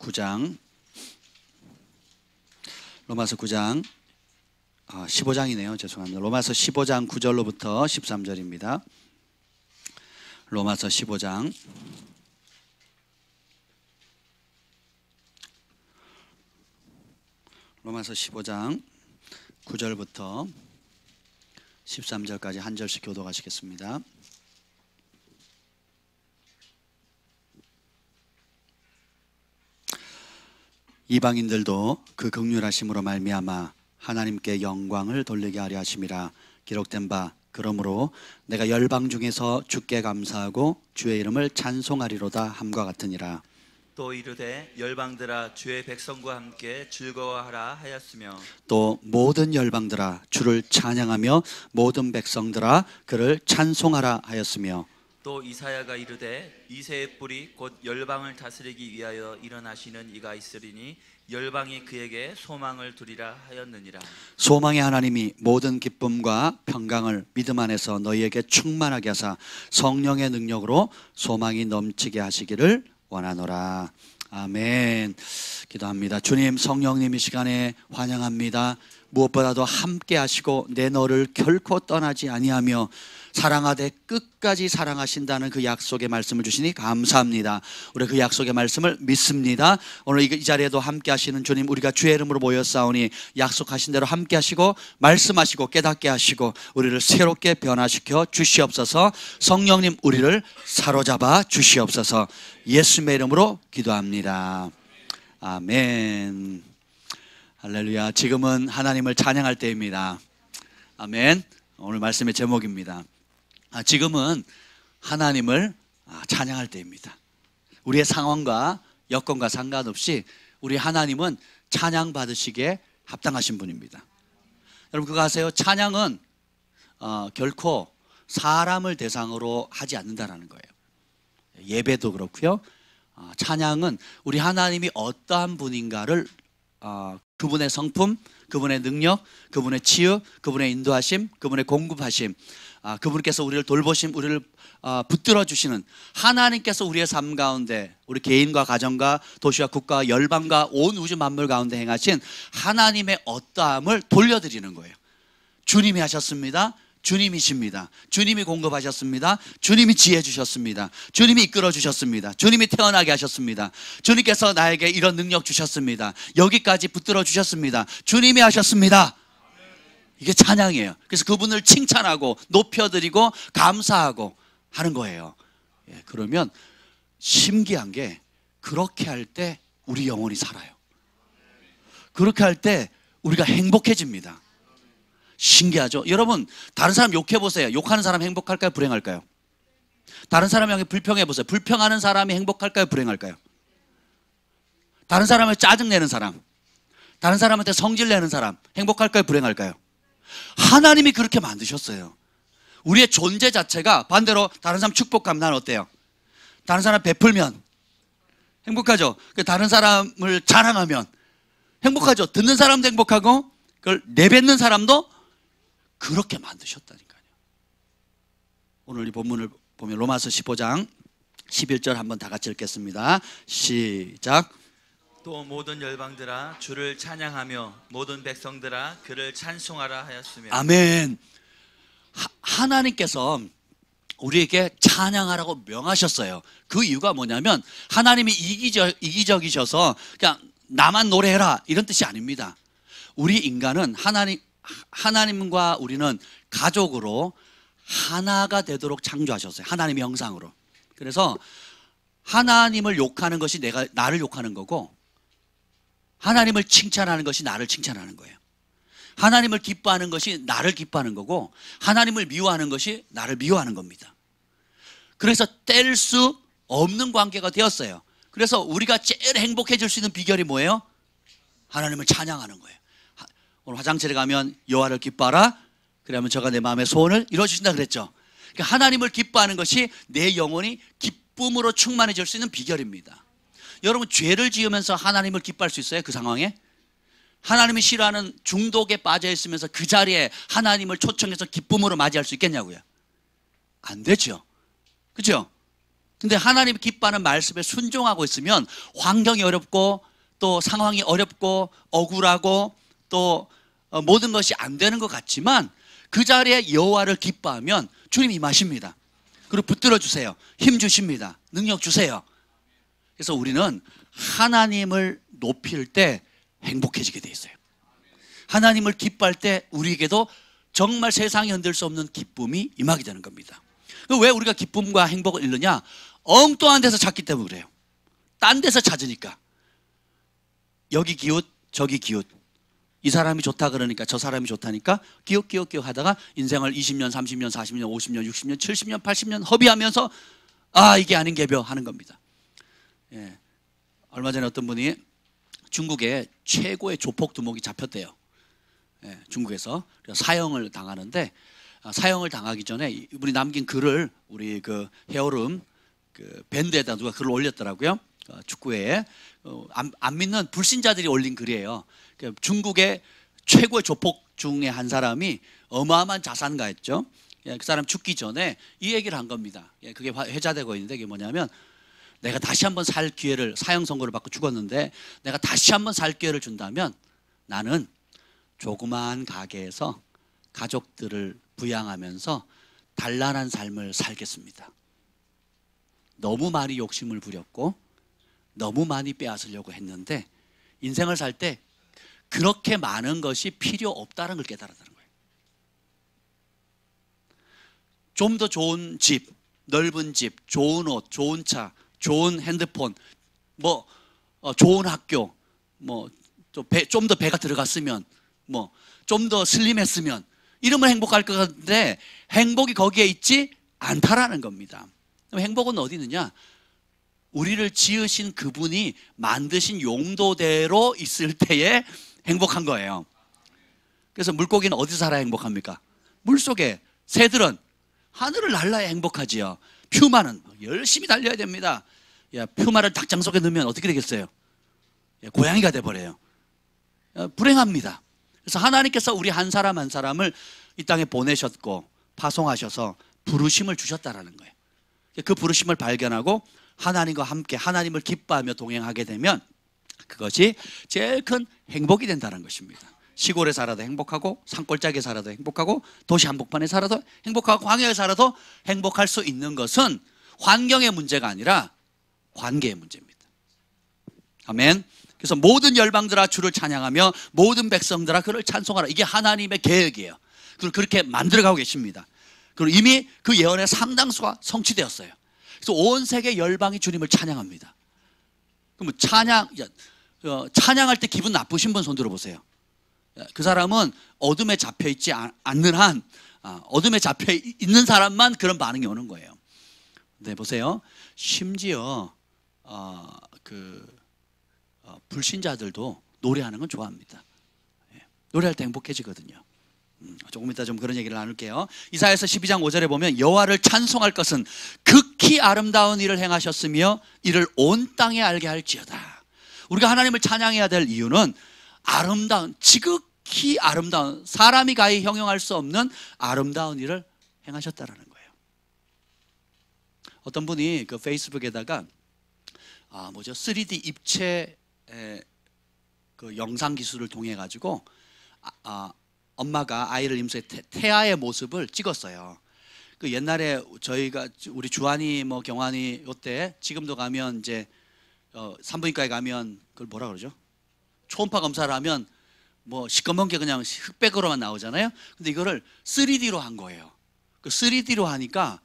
9장, 로마서 9장 15장이네요. 죄송합니다. 로마서 15장 9절로부터 13절입니다. 로마서 15장 로마서 15장 9절부터 13절까지 한 절씩 교독하시겠습니다. 이방인들도 그 긍휼하심으로 말미암아 하나님께 영광을 돌리게 하려 하심이라. 기록된 바 그러므로 내가 열방 중에서 주께 감사하고 주의 이름을 찬송하리로다 함과 같으니라. 또 이르되 열방들아 주의 백성과 함께 즐거워하라 하였으며 또 모든 열방들아 주를 찬양하며 모든 백성들아 그를 찬송하라 하였으며 또 이사야가 이르되 이새의 뿔이 곧 열방을 다스리기 위하여 일어나시는 이가 있으리니 열방이 그에게 소망을 두리라 하였느니라. 소망의 하나님이 모든 기쁨과 평강을 믿음 안에서 너희에게 충만하게 하사 성령의 능력으로 소망이 넘치게 하시기를 원하노라. 아멘. 기도합니다. 주님, 성령님 이 시간에 환영합니다. 무엇보다도 함께 하시고 내 너를 결코 떠나지 아니하며 사랑하되 끝까지 사랑하신다는 그 약속의 말씀을 주시니 감사합니다. 우리 그 약속의 말씀을 믿습니다. 오늘 이 자리에도 함께 하시는 주님, 우리가 주의 이름으로 모였사오니 약속하신 대로 함께 하시고 말씀하시고 깨닫게 하시고 우리를 새롭게 변화시켜 주시옵소서. 성령님, 우리를 사로잡아 주시옵소서. 예수님의 이름으로 기도합니다. 아멘. 할렐루야. 지금은 하나님을 찬양할 때입니다. 아멘. 오늘 말씀의 제목입니다. 지금은 하나님을 찬양할 때입니다. 우리의 상황과 여건과 상관없이 우리 하나님은 찬양 받으시기에 합당하신 분입니다. 여러분 그거 아세요? 찬양은 결코 사람을 대상으로 하지 않는다는 거예요. 예배도 그렇고요. 찬양은 우리 하나님이 어떠한 분인가를 그분의 성품, 그분의 능력, 그분의 치유, 그분의 인도하심, 그분의 공급하심, 그분께서 우리를 돌보심, 우리를 붙들어 주시는 하나님께서 우리의 삶 가운데 우리 개인과 가정과 도시와 국가와 열방과 온 우주 만물 가운데 행하신 하나님의 어떠함을 돌려드리는 거예요. 주님이 하셨습니다. 주님이십니다. 주님이 공급하셨습니다. 주님이 지혜 주셨습니다. 주님이 이끌어 주셨습니다. 주님이 태어나게 하셨습니다. 주님께서 나에게 이런 능력 주셨습니다. 여기까지 붙들어 주셨습니다. 주님이 하셨습니다. 이게 찬양이에요. 그래서 그분을 칭찬하고 높여드리고 감사하고 하는 거예요. 그러면 신기한 게 그렇게 할 때 우리 영혼이 살아요. 그렇게 할 때 우리가 행복해집니다. 신기하죠? 여러분 다른 사람 욕해보세요. 욕하는 사람 행복할까요? 불행할까요? 다른 사람 향해 불평해보세요. 불평하는 사람이 행복할까요? 불행할까요? 다른 사람을 짜증내는 사람, 다른 사람한테 성질내는 사람 행복할까요? 불행할까요? 하나님이 그렇게 만드셨어요. 우리의 존재 자체가 반대로 다른 사람 축복하면 난 어때요? 다른 사람 베풀면 행복하죠? 다른 사람을 자랑하면 행복하죠? 듣는 사람도 행복하고 그걸 내뱉는 사람도 그렇게 만드셨다니까요. 오늘 이 본문을 보면 로마서 15장 11절 한번 다 같이 읽겠습니다. 시작. 또 모든 열방들아 주를 찬양하며 모든 백성들아 그를 찬송하라 하였으며. 아멘. 하나님께서 우리에게 찬양하라고 명하셨어요. 그 이유가 뭐냐면 하나님이 이기적이셔서 그냥 나만 노래해라 이런 뜻이 아닙니다. 우리 인간은 하나님과 우리는 가족으로 하나가 되도록 창조하셨어요. 하나님의 형상으로. 그래서 하나님을 욕하는 것이 나를 욕하는 거고 하나님을 칭찬하는 것이 나를 칭찬하는 거예요. 하나님을 기뻐하는 것이 나를 기뻐하는 거고 하나님을 미워하는 것이 나를 미워하는 겁니다. 그래서 뗄 수 없는 관계가 되었어요. 그래서 우리가 제일 행복해질 수 있는 비결이 뭐예요? 하나님을 찬양하는 거예요. 오늘 화장실에 가면 여호와를 기뻐하라. 그러면 저가 내 마음의 소원을 이루어주신다 그랬죠. 그러니까 하나님을 기뻐하는 것이 내 영혼이 기쁨으로 충만해질 수 있는 비결입니다. 여러분 죄를 지으면서 하나님을 기뻐할 수 있어요? 그 상황에? 하나님이 싫어하는 중독에 빠져 있으면서 그 자리에 하나님을 초청해서 기쁨으로 맞이할 수 있겠냐고요? 안 되죠. 그렇죠? 근데 하나님이 기뻐하는 말씀에 순종하고 있으면 환경이 어렵고 또 상황이 어렵고 억울하고 또 모든 것이 안 되는 것 같지만 그 자리에 여호와를 기뻐하면 주님 임하십니다. 그리고 붙들어 주세요. 힘 주십니다. 능력 주세요. 그래서 우리는 하나님을 높일 때 행복해지게 돼 있어요. 하나님을 기뻐할 때 우리에게도 정말 세상이 흔들 수 없는 기쁨이 임하게 되는 겁니다. 왜 우리가 기쁨과 행복을 잃느냐? 엉뚱한 데서 찾기 때문에 그래요. 딴 데서 찾으니까. 여기 기웃 저기 기웃, 이 사람이 좋다 그러니까 저 사람이 좋다니까 기웃 하다가 인생을 20년 30년 40년 50년 60년 70년 80년 허비하면서 아 이게 아닌 게벼 하는 겁니다. 예. 얼마 전에 어떤 분이 중국에 최고의 조폭 두목이 잡혔대요. 예, 중국에서 사형을 당하는데 사형을 당하기 전에 이분이 남긴 글을 우리 그 헤어룸 그 밴드에다 누가 글을 올렸더라고요. 축구회에 안 믿는 불신자들이 올린 글이에요. 중국의 최고의 조폭 중에 한 사람이 어마어마한 자산가였죠. 그 사람 죽기 전에 이 얘기를 한 겁니다. 그게 회자되고 있는데 그게 뭐냐면 내가 다시 한번 살 기회를, 사형 선고를 받고 죽었는데 내가 다시 한번 살 기회를 준다면 나는 조그마한 가게에서 가족들을 부양하면서 단란한 삶을 살겠습니다. 너무 많이 욕심을 부렸고 너무 많이 빼앗으려고 했는데 인생을 살 때 그렇게 많은 것이 필요 없다는 걸 깨달았다는 거예요. 좀 더 좋은 집, 넓은 집, 좋은 옷, 좋은 차, 좋은 핸드폰, 좋은 학교, 좀 더 배가 들어갔으면, 좀 더 슬림했으면 이러면 행복할 것 같은데 행복이 거기에 있지 않다라는 겁니다. 그럼 행복은 어디 있느냐? 우리를 지으신 그분이 만드신 용도대로 있을 때에 행복한 거예요. 그래서 물고기는 어디서 살아야 행복합니까? 물속에. 새들은 하늘을 날아야 행복하지요. 퓨마는 열심히 달려야 됩니다. 퓨마를 닭장 속에 넣으면 어떻게 되겠어요? 고양이가 돼버려요. 불행합니다. 그래서 하나님께서 우리 한 사람 한 사람을 이 땅에 보내셨고 파송하셔서 부르심을 주셨다라는 거예요. 그 부르심을 발견하고 하나님과 함께 하나님을 기뻐하며 동행하게 되면 그것이 제일 큰 행복이 된다는 것입니다. 시골에 살아도 행복하고 산골짜기에 살아도 행복하고 도시 한복판에 살아도 행복하고 광야에 살아도 행복할 수 있는 것은 환경의 문제가 아니라 관계의 문제입니다. 아멘. 그래서 모든 열방들아 주를 찬양하며 모든 백성들아 그를 찬송하라. 이게 하나님의 계획이에요. 그리고 그렇게 만들어가고 계십니다. 그리고 이미 그 예언의 상당수가 성취되었어요. 그래서 온 세계 열방이 주님을 찬양합니다. 그럼 찬양할 때 기분 나쁘신 분 손 들어보세요. 그 사람은 어둠에 잡혀있지 않는 한, 어둠에 잡혀있는 사람만 그런 반응이 오는 거예요. 네, 보세요. 심지어 불신자들도 노래하는 건 좋아합니다. 노래할 때 행복해지거든요. 조금 이따 좀 그런 얘기를 나눌게요. 이사야서 12장 5절에 보면 여호와를 찬송할 것은 극히 아름다운 일을 행하셨으며 이를 온 땅에 알게 할지어다. 우리가 하나님을 찬양해야 될 이유는 아름다운, 지극히 아름다운, 사람이 가히 형용할 수 없는 아름다운 일을 행하셨다라는 거예요. 어떤 분이 그 페이스북에다가 3D 입체 그 영상 기술을 통해 가지고 엄마가 아이를 임수해 태아의 모습을 찍었어요. 그 옛날에 우리 주한이 경환이 이때 지금도 가면 이제 산부인과에 가면 그걸 뭐라 그러죠? 초음파 검사를 하면 시꺼먼 게 그냥 흑백으로만 나오잖아요. 근데 이거를 3D로 한 거예요. 그 3D로 하니까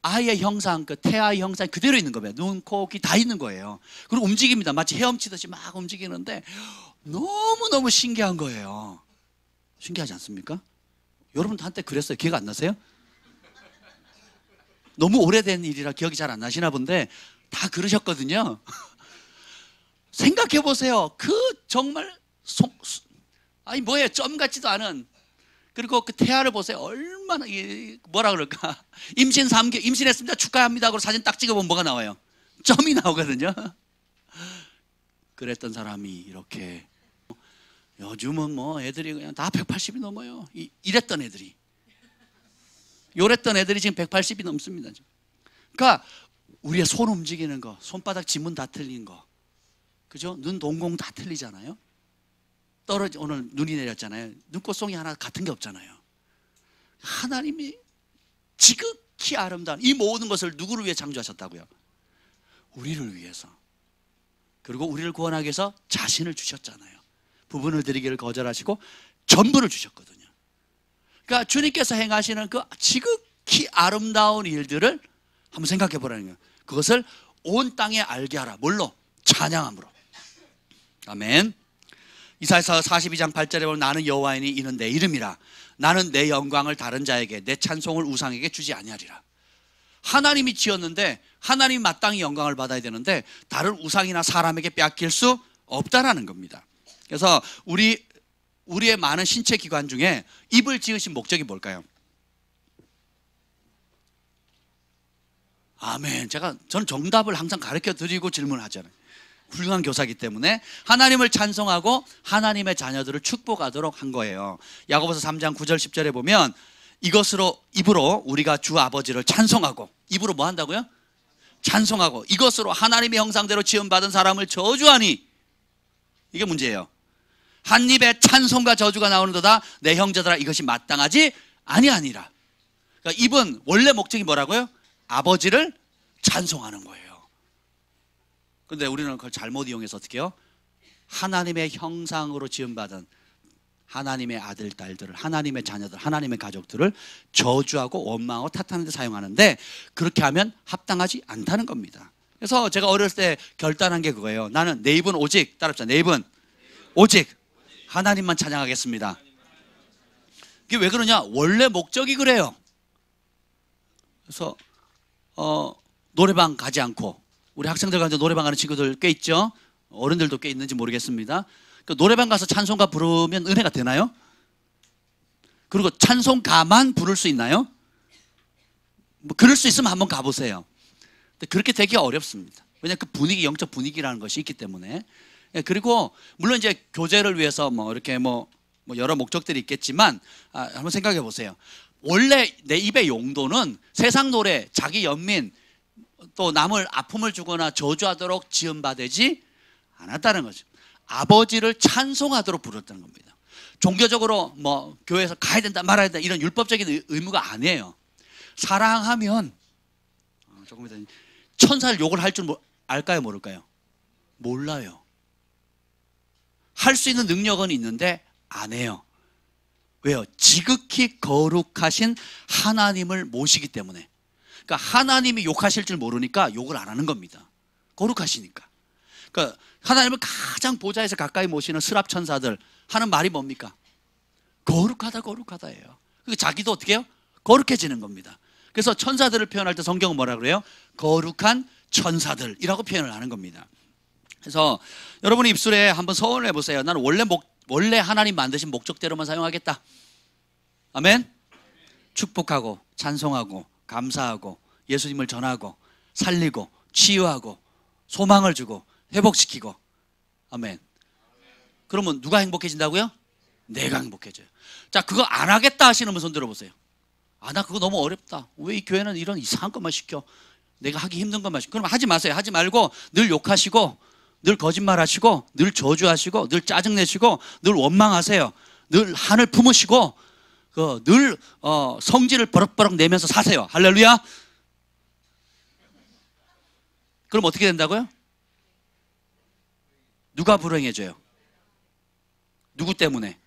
아이의 형상, 그 태아의 형상이 그대로 있는 거예요. 눈, 코, 귀 다 있는 거예요. 그리고 움직입니다. 마치 헤엄치듯이 막 움직이는데 너무너무 신기한 거예요. 신기하지 않습니까? 여러분 한때 그랬어요. 기억 안 나세요? 너무 오래된 일이라 기억이 잘 안 나시나 본데 다 그러셨거든요. 생각해 보세요. 그 정말 뭐예요? 점 같지도 않은. 그리고 그 태아를 보세요. 얼마나 뭐라 그럴까? 임신 3개월 임신했습니다. 축하합니다. 하고 사진 딱 찍어보면 뭐가 나와요? 점이 나오거든요. 그랬던 사람이 이렇게 요즘은 애들이 그냥 다 180이 넘어요. 이랬던 애들이. 요랬던 애들이 지금 180이 넘습니다. 그러니까 우리의 손 움직이는 거, 손바닥 지문 다 틀린 거, 그죠? 눈 동공 다 틀리잖아요. 오늘 눈이 내렸잖아요. 눈꽃송이 하나 같은 게 없잖아요. 하나님이 지극히 아름다운 이 모든 것을 누구를 위해 창조하셨다고요? 우리를 위해서. 그리고 우리를 구원하기 위해서 자신을 주셨잖아요. 부분을 드리기를 거절하시고 전부를 주셨거든요. 그러니까 주님께서 행하시는 그 지극히 아름다운 일들을 한번 생각해 보라는 거예요. 그것을 온 땅에 알게 하라. 뭘로? 찬양함으로. 아멘. 이사야서 42장 8절에 보면 나는 여호와이니 이는 내 이름이라. 나는 내 영광을 다른 자에게 내 찬송을 우상에게 주지 아니하리라. 하나님이 지었는데 하나님이 마땅히 영광을 받아야 되는데 다른 우상이나 사람에게 빼앗길 수 없다라는 겁니다. 그래서 우리의 많은 신체 기관 중에 입을 지으신 목적이 뭘까요? 아멘. 저는 정답을 항상 가르쳐 드리고 질문하잖아요. 훌륭한 교사이기 때문에 하나님을 찬송하고 하나님의 자녀들을 축복하도록 한 거예요. 야고보서 3장 9절 10절에 보면 이것으로 입으로 우리가 주 아버지를 찬송하고, 입으로 뭐 한다고요? 찬송하고, 이것으로 하나님의 형상대로 지음받은 사람을 저주하니, 이게 문제예요. 한 입에 찬송과 저주가 나오는도다. 내 형제들아 이것이 마땅하지 아니하니라. 그러니까 입은 원래 목적이 뭐라고요? 아버지를 찬송하는 거예요. 그런데 우리는 그걸 잘못 이용해서 어떻게 해요? 하나님의 형상으로 지음받은 하나님의 아들, 딸들을, 하나님의 자녀들, 하나님의 가족들을 저주하고 원망하고 탓하는 데 사용하는데, 그렇게 하면 합당하지 않다는 겁니다. 그래서 제가 어렸을 때 결단한 게 그거예요. 나는 내 입은 오직, 따라합시다. 내 입은 오직 하나님만 찬양하겠습니다. 그게 왜 그러냐? 원래 목적이 그래요. 그래서 노래방 가지 않고, 우리 학생들 가운데 노래방 가는 친구들 꽤 있죠? 어른들도 꽤 있는지 모르겠습니다. 그 노래방 가서 찬송가 부르면 은혜가 되나요? 그리고 찬송가만 부를 수 있나요? 뭐 그럴 수 있으면 한번 가보세요. 근데 그렇게 되기가 어렵습니다. 왜냐하면 그 분위기, 영적 분위기라는 것이 있기 때문에. 그리고 물론 이제 교제를 위해서 이렇게 여러 목적들이 있겠지만, 한번 생각해 보세요. 원래 내 입의 용도는 세상 노래, 자기 연민, 또 남을 아픔을 주거나 저주하도록 지음받지 않았다는 거죠. 아버지를 찬송하도록 부르었다는 겁니다. 종교적으로 교회에서 가야 된다 말아야 된다 이런 율법적인 의무가 아니에요. 사랑하면 조금 이따 천사를 욕을 할 줄 알까요, 모를까요? 몰라요. 할 수 있는 능력은 있는데 안 해요. 왜요? 지극히 거룩하신 하나님을 모시기 때문에. 그러니까 하나님이 욕하실 줄 모르니까 욕을 안 하는 겁니다. 거룩하시니까. 그러니까 하나님을 가장 보좌에서 가까이 모시는 스랍 천사들 하는 말이 뭡니까? 거룩하다, 거룩하다예요. 그러니까 자기도 어떻게 해요? 거룩해지는 겁니다. 그래서 천사들을 표현할 때 성경은 뭐라 그래요? 거룩한 천사들이라고 표현을 하는 겁니다. 그래서 여러분의 입술에 한번 서원을 해보세요. 나는 원래 하나님 만드신 목적대로만 사용하겠다. 아멘. 축복하고 찬송하고 감사하고 예수님을 전하고 살리고 치유하고 소망을 주고 회복시키고. 아멘. 그러면 누가 행복해진다고요? 내가 행복해져요. 자, 그거 안 하겠다 하시는 분 손 들어보세요. 나 그거 너무 어렵다. 왜 이 교회는 이런 이상한 것만 시켜? 내가 하기 힘든 것만 시켜. 그럼 하지 마세요. 하지 말고 늘 욕하시고 늘 거짓말하시고 늘 저주하시고 늘 짜증내시고 늘 원망하세요. 늘 한을 품으시고 늘 성질을 버럭버럭 내면서 사세요. 할렐루야. 그럼 어떻게 된다고요? 누가 불행해져요? 누구 때문에?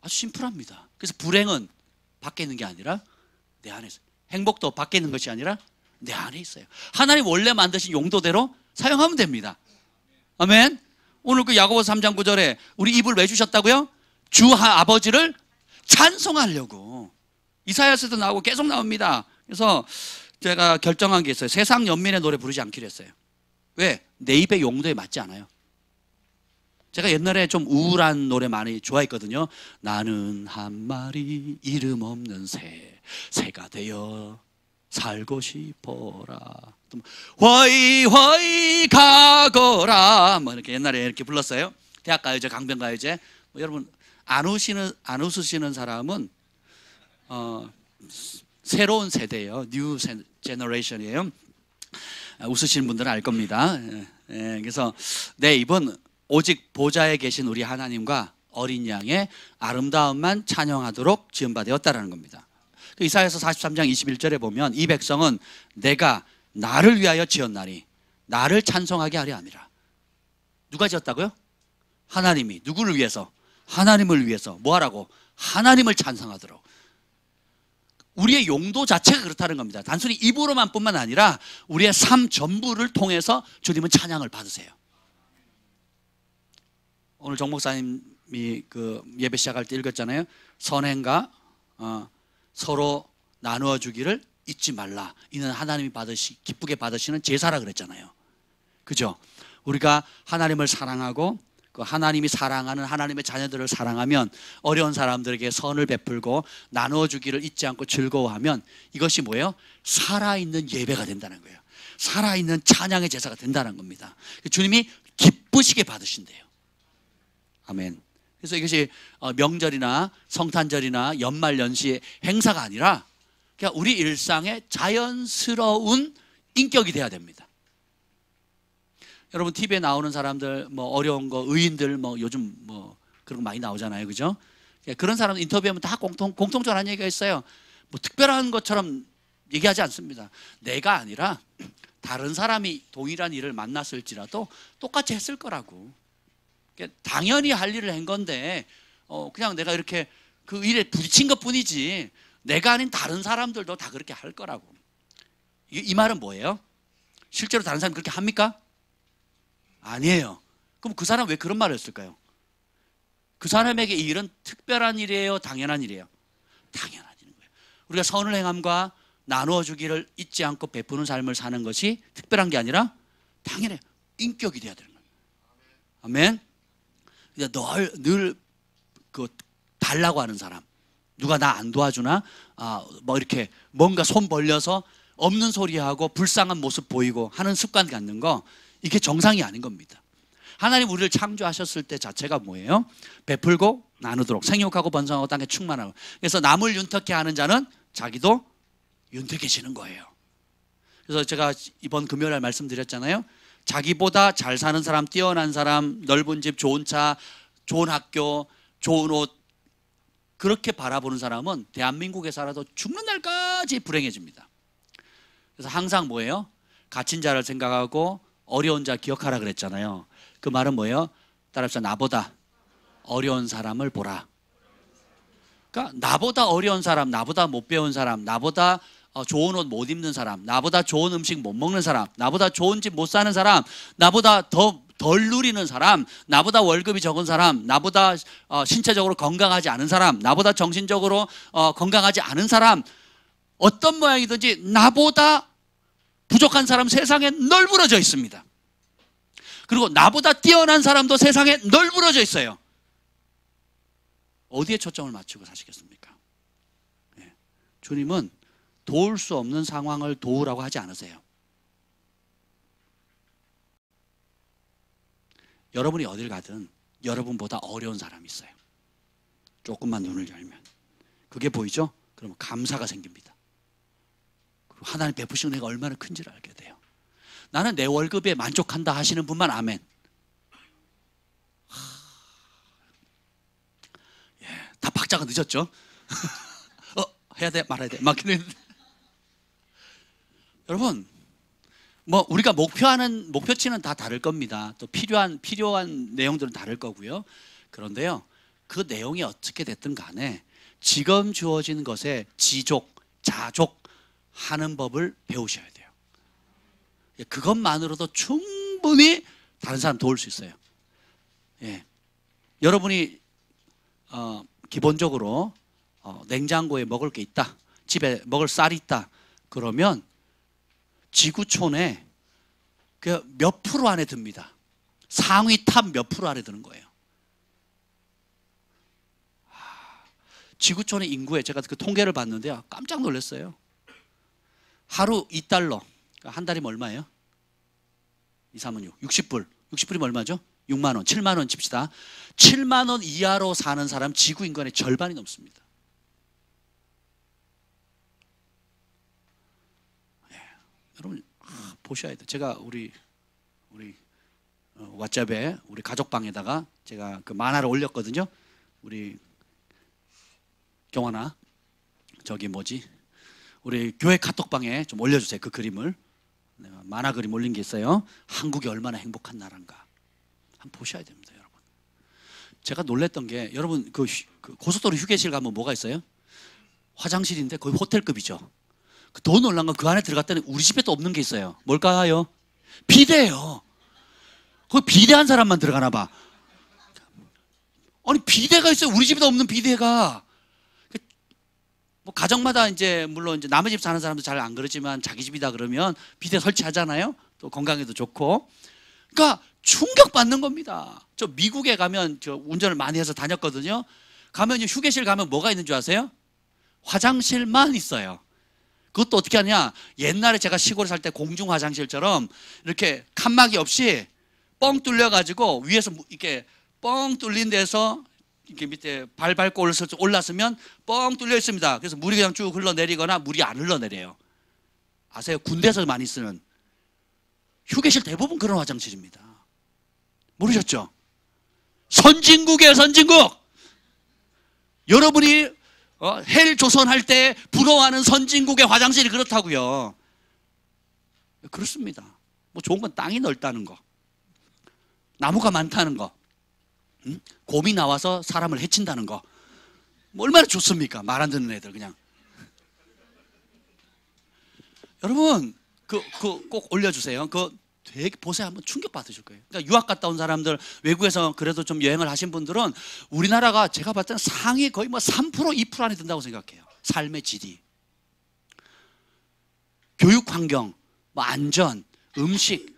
아주 심플합니다. 그래서 불행은 밖에 있는 게 아니라 내 안에 있어요. 행복도 밖에 있는 것이 아니라 내 안에 있어요. 하나님 원래 만드신 용도대로 사용하면 됩니다. 아멘. 오늘 그 야고보서 3장 9절에 우리 입을 왜 주셨다고요? 주 아버지를 찬송하려고. 이사야서도 나오고 계속 나옵니다. 그래서 제가 결정한 게 있어요. 세상 연민의 노래 부르지 않기로 했어요. 왜? 내 입의 용도에 맞지 않아요. 제가 옛날에 좀 우울한 노래 많이 좋아했거든요. 나는 한 마리 이름 없는 새가 되어 살고 싶어라. 화이 가거라. 이렇게 옛날에 이렇게 불렀어요. 대학가요제, 강변가요제. 여러분 안 웃으시는 사람은 새로운 세대예요. 뉴 제너레이션이에요. 웃으시는 분들은 알 겁니다. 그래서 내 입은 오직 보좌에 계신 우리 하나님과 어린 양의 아름다움만 찬양하도록 지음바 되었다라는 겁니다. 이사야서 43장 21절에 보면 이 백성은 내가 나를 위하여 지었나니 나를 찬송하게 하려 함이라. 누가 지었다고요? 하나님이. 누구를 위해서? 하나님을 위해서. 뭐 하라고? 하나님을 찬송하도록. 우리의 용도 자체가 그렇다는 겁니다. 단순히 입으로만 뿐만 아니라 우리의 삶 전부를 통해서 주님은 찬양을 받으세요. 오늘 정 목사님이 그 예배 시작할 때 읽었잖아요. 선행과 서로 나누어 주기를 잊지 말라. 이는 하나님이 기쁘게 받으시는 제사라 그랬잖아요. 그죠? 우리가 하나님을 사랑하고 그 하나님이 사랑하는 하나님의 자녀들을 사랑하면 어려운 사람들에게 선을 베풀고 나누어 주기를 잊지 않고 즐거워하면 이것이 뭐예요? 살아있는 예배가 된다는 거예요. 살아있는 찬양의 제사가 된다는 겁니다. 주님이 기쁘시게 받으신대요. 아멘. 그래서 이것이 명절이나 성탄절이나 연말연시의 행사가 아니라 그냥 우리 일상의 자연스러운 인격이 돼야 됩니다. 여러분 TV에 나오는 사람들 뭐 어려운 거 의인들 뭐 요즘 뭐 그런 거 많이 나오잖아요. 그죠? 그런 사람 인터뷰하면 다 공통적으로 하는 얘기가 있어요. 뭐 특별한 것처럼 얘기하지 않습니다. 내가 아니라 다른 사람이 동일한 일을 만났을지라도 똑같이 했을 거라고. 당연히 할 일을 한 건데 그냥 내가 이렇게 그 일에 부딪힌 것뿐이지 내가 아닌 다른 사람들도 다 그렇게 할 거라고. 이 말은 뭐예요? 실제로 다른 사람이 그렇게 합니까? 아니에요. 그럼 그 사람 왜 그런 말을 했을까요? 그 사람에게 이 일은 특별한 일이에요? 당연한 일이에요? 당연한 일인 거예요. 우리가 선을 행함과 나누어 주기를 잊지 않고 베푸는 삶을 사는 것이 특별한 게 아니라 당연해요. 인격이 돼야 되는 거예요. 아멘. 늘 그 달라고 하는 사람, 누가 나 안 도와주나? 뭐 이렇게 뭔가 손 벌려서 없는 소리하고 불쌍한 모습 보이고 하는 습관 갖는 거, 이게 정상이 아닌 겁니다. 하나님 우리를 창조하셨을 때 자체가 뭐예요? 베풀고 나누도록 생육하고 번성하고 땅에 충만하고. 그래서 남을 윤택해 하는 자는 자기도 윤택해지는 거예요. 그래서 제가 이번 금요일날 말씀드렸잖아요. 자기보다 잘 사는 사람, 뛰어난 사람, 넓은 집, 좋은 차, 좋은 학교, 좋은 옷 그렇게 바라보는 사람은 대한민국에 살아도 죽는 날까지 불행해집니다. 그래서 항상 뭐예요? 갇힌 자를 생각하고 어려운 자 기억하라 그랬잖아요. 그 말은 뭐예요? 따라합시다. 나보다 어려운 사람을 보라. 그러니까 나보다 어려운 사람, 나보다 못 배운 사람, 나보다 좋은 옷 못 입는 사람, 나보다 좋은 음식 못 먹는 사람, 나보다 좋은 집 못 사는 사람, 나보다 덜 누리는 사람, 나보다 월급이 적은 사람, 나보다 신체적으로 건강하지 않은 사람, 나보다 정신적으로 건강하지 않은 사람, 어떤 모양이든지 나보다 부족한 사람 세상에 널브러져 있습니다. 그리고 나보다 뛰어난 사람도 세상에 널브러져 있어요. 어디에 초점을 맞추고 사시겠습니까? 네. 주님은 도울 수 없는 상황을 도우라고 하지 않으세요. 여러분이 어딜 가든 여러분보다 어려운 사람이 있어요. 조금만 눈을 열면 그게 보이죠? 그러면 감사가 생깁니다. 그리고 하나님 베푸시는 내가 얼마나 큰지를 알게 돼요. 나는 내 월급에 만족한다 하시는 분만 아멘. 예, 다 박자가 늦었죠? 해야 돼 말아야 돼 막 이랬는데 여러분 뭐 우리가 목표치는 다 다를 겁니다. 또 필요한 내용들은 다를 거고요. 그런데요, 그 내용이 어떻게 됐든 간에 지금 주어진 것에 지족, 자족 하는 법을 배우셔야 돼요. 그것만으로도 충분히 다른 사람 도울 수 있어요. 예. 여러분이 기본적으로 냉장고에 먹을 게 있다, 집에 먹을 쌀이 있다 그러면 지구촌에 그 몇 프로 안에 듭니다. 상위 탑 몇 프로 안에 드는 거예요. 지구촌의 인구에 제가 그 통계를 봤는데요, 깜짝 놀랐어요. 하루 2달러, 한 달이면 얼마예요? 2, 3은 6, 60불. 60불이면 얼마죠? 6만 원, 7만 원 칩시다. 7만 원 이하로 사는 사람 지구 인구의 절반이 넘습니다. 여러분 보셔야 돼요. 제가 우리 왓츠앱에 우리 가족방에다가 제가 그 만화를 올렸거든요. 우리 경환아, 저기 우리 교회 카톡방에 좀 올려주세요. 그 그림을. 내가 만화 그림 올린 게 있어요. 한국이 얼마나 행복한 나라인가 한번 보셔야 됩니다, 여러분. 제가 놀랬던 게, 여러분 그 고속도로 휴게실 가면 뭐가 있어요? 화장실인데 거의 호텔급이죠. 더 놀란 건 그 안에 들어갔더니 우리 집에 또 없는 게 있어요. 뭘까요? 비데예요. 거기 비데한 사람만 들어가나 봐. 아니 비데가 있어요. 우리 집에도 없는 비데가. 뭐 가정마다 이제 물론 이제 남의 집 사는 사람도 잘 안 그러지만 자기 집이다 그러면 비데 설치하잖아요. 또 건강에도 좋고. 그러니까 충격받는 겁니다. 저 미국에 가면 저 운전을 많이 해서 다녔거든요. 가면 휴게실 가면 뭐가 있는 줄 아세요? 화장실만 있어요. 그것도 어떻게 하냐? 옛날에 제가 시골에 살 때 공중 화장실처럼 이렇게 칸막이 없이 뻥 뚫려 가지고 위에서 이렇게 뻥 뚫린 데서 이렇게 밑에 발 밟고 올랐으면 뻥 뚫려 있습니다. 그래서 물이 그냥 쭉 흘러내리거나 물이 안 흘러내려요. 아세요? 군대에서 많이 쓰는 휴게실 대부분 그런 화장실입니다. 모르셨죠? 선진국이에요, 선진국. 여러분이 헬 조선할 때 부러워하는 선진국의 화장실이 그렇다고요. 그렇습니다. 뭐 좋은 건 땅이 넓다는 거, 나무가 많다는 거, 곰이 나와서 사람을 해친다는 거, 뭐 얼마나 좋습니까? 말 안 듣는 애들 그냥. 여러분 꼭 올려주세요. 되게 보세요. 한번 충격 받으실 거예요. 그러니까 유학 갔다 온 사람들, 외국에서 그래도 좀 여행을 하신 분들은 우리나라가 제가 봤을 때는 상위 거의 뭐 3% 2% 안에 든다고 생각해요. 삶의 질이, 교육 환경, 뭐 안전, 음식.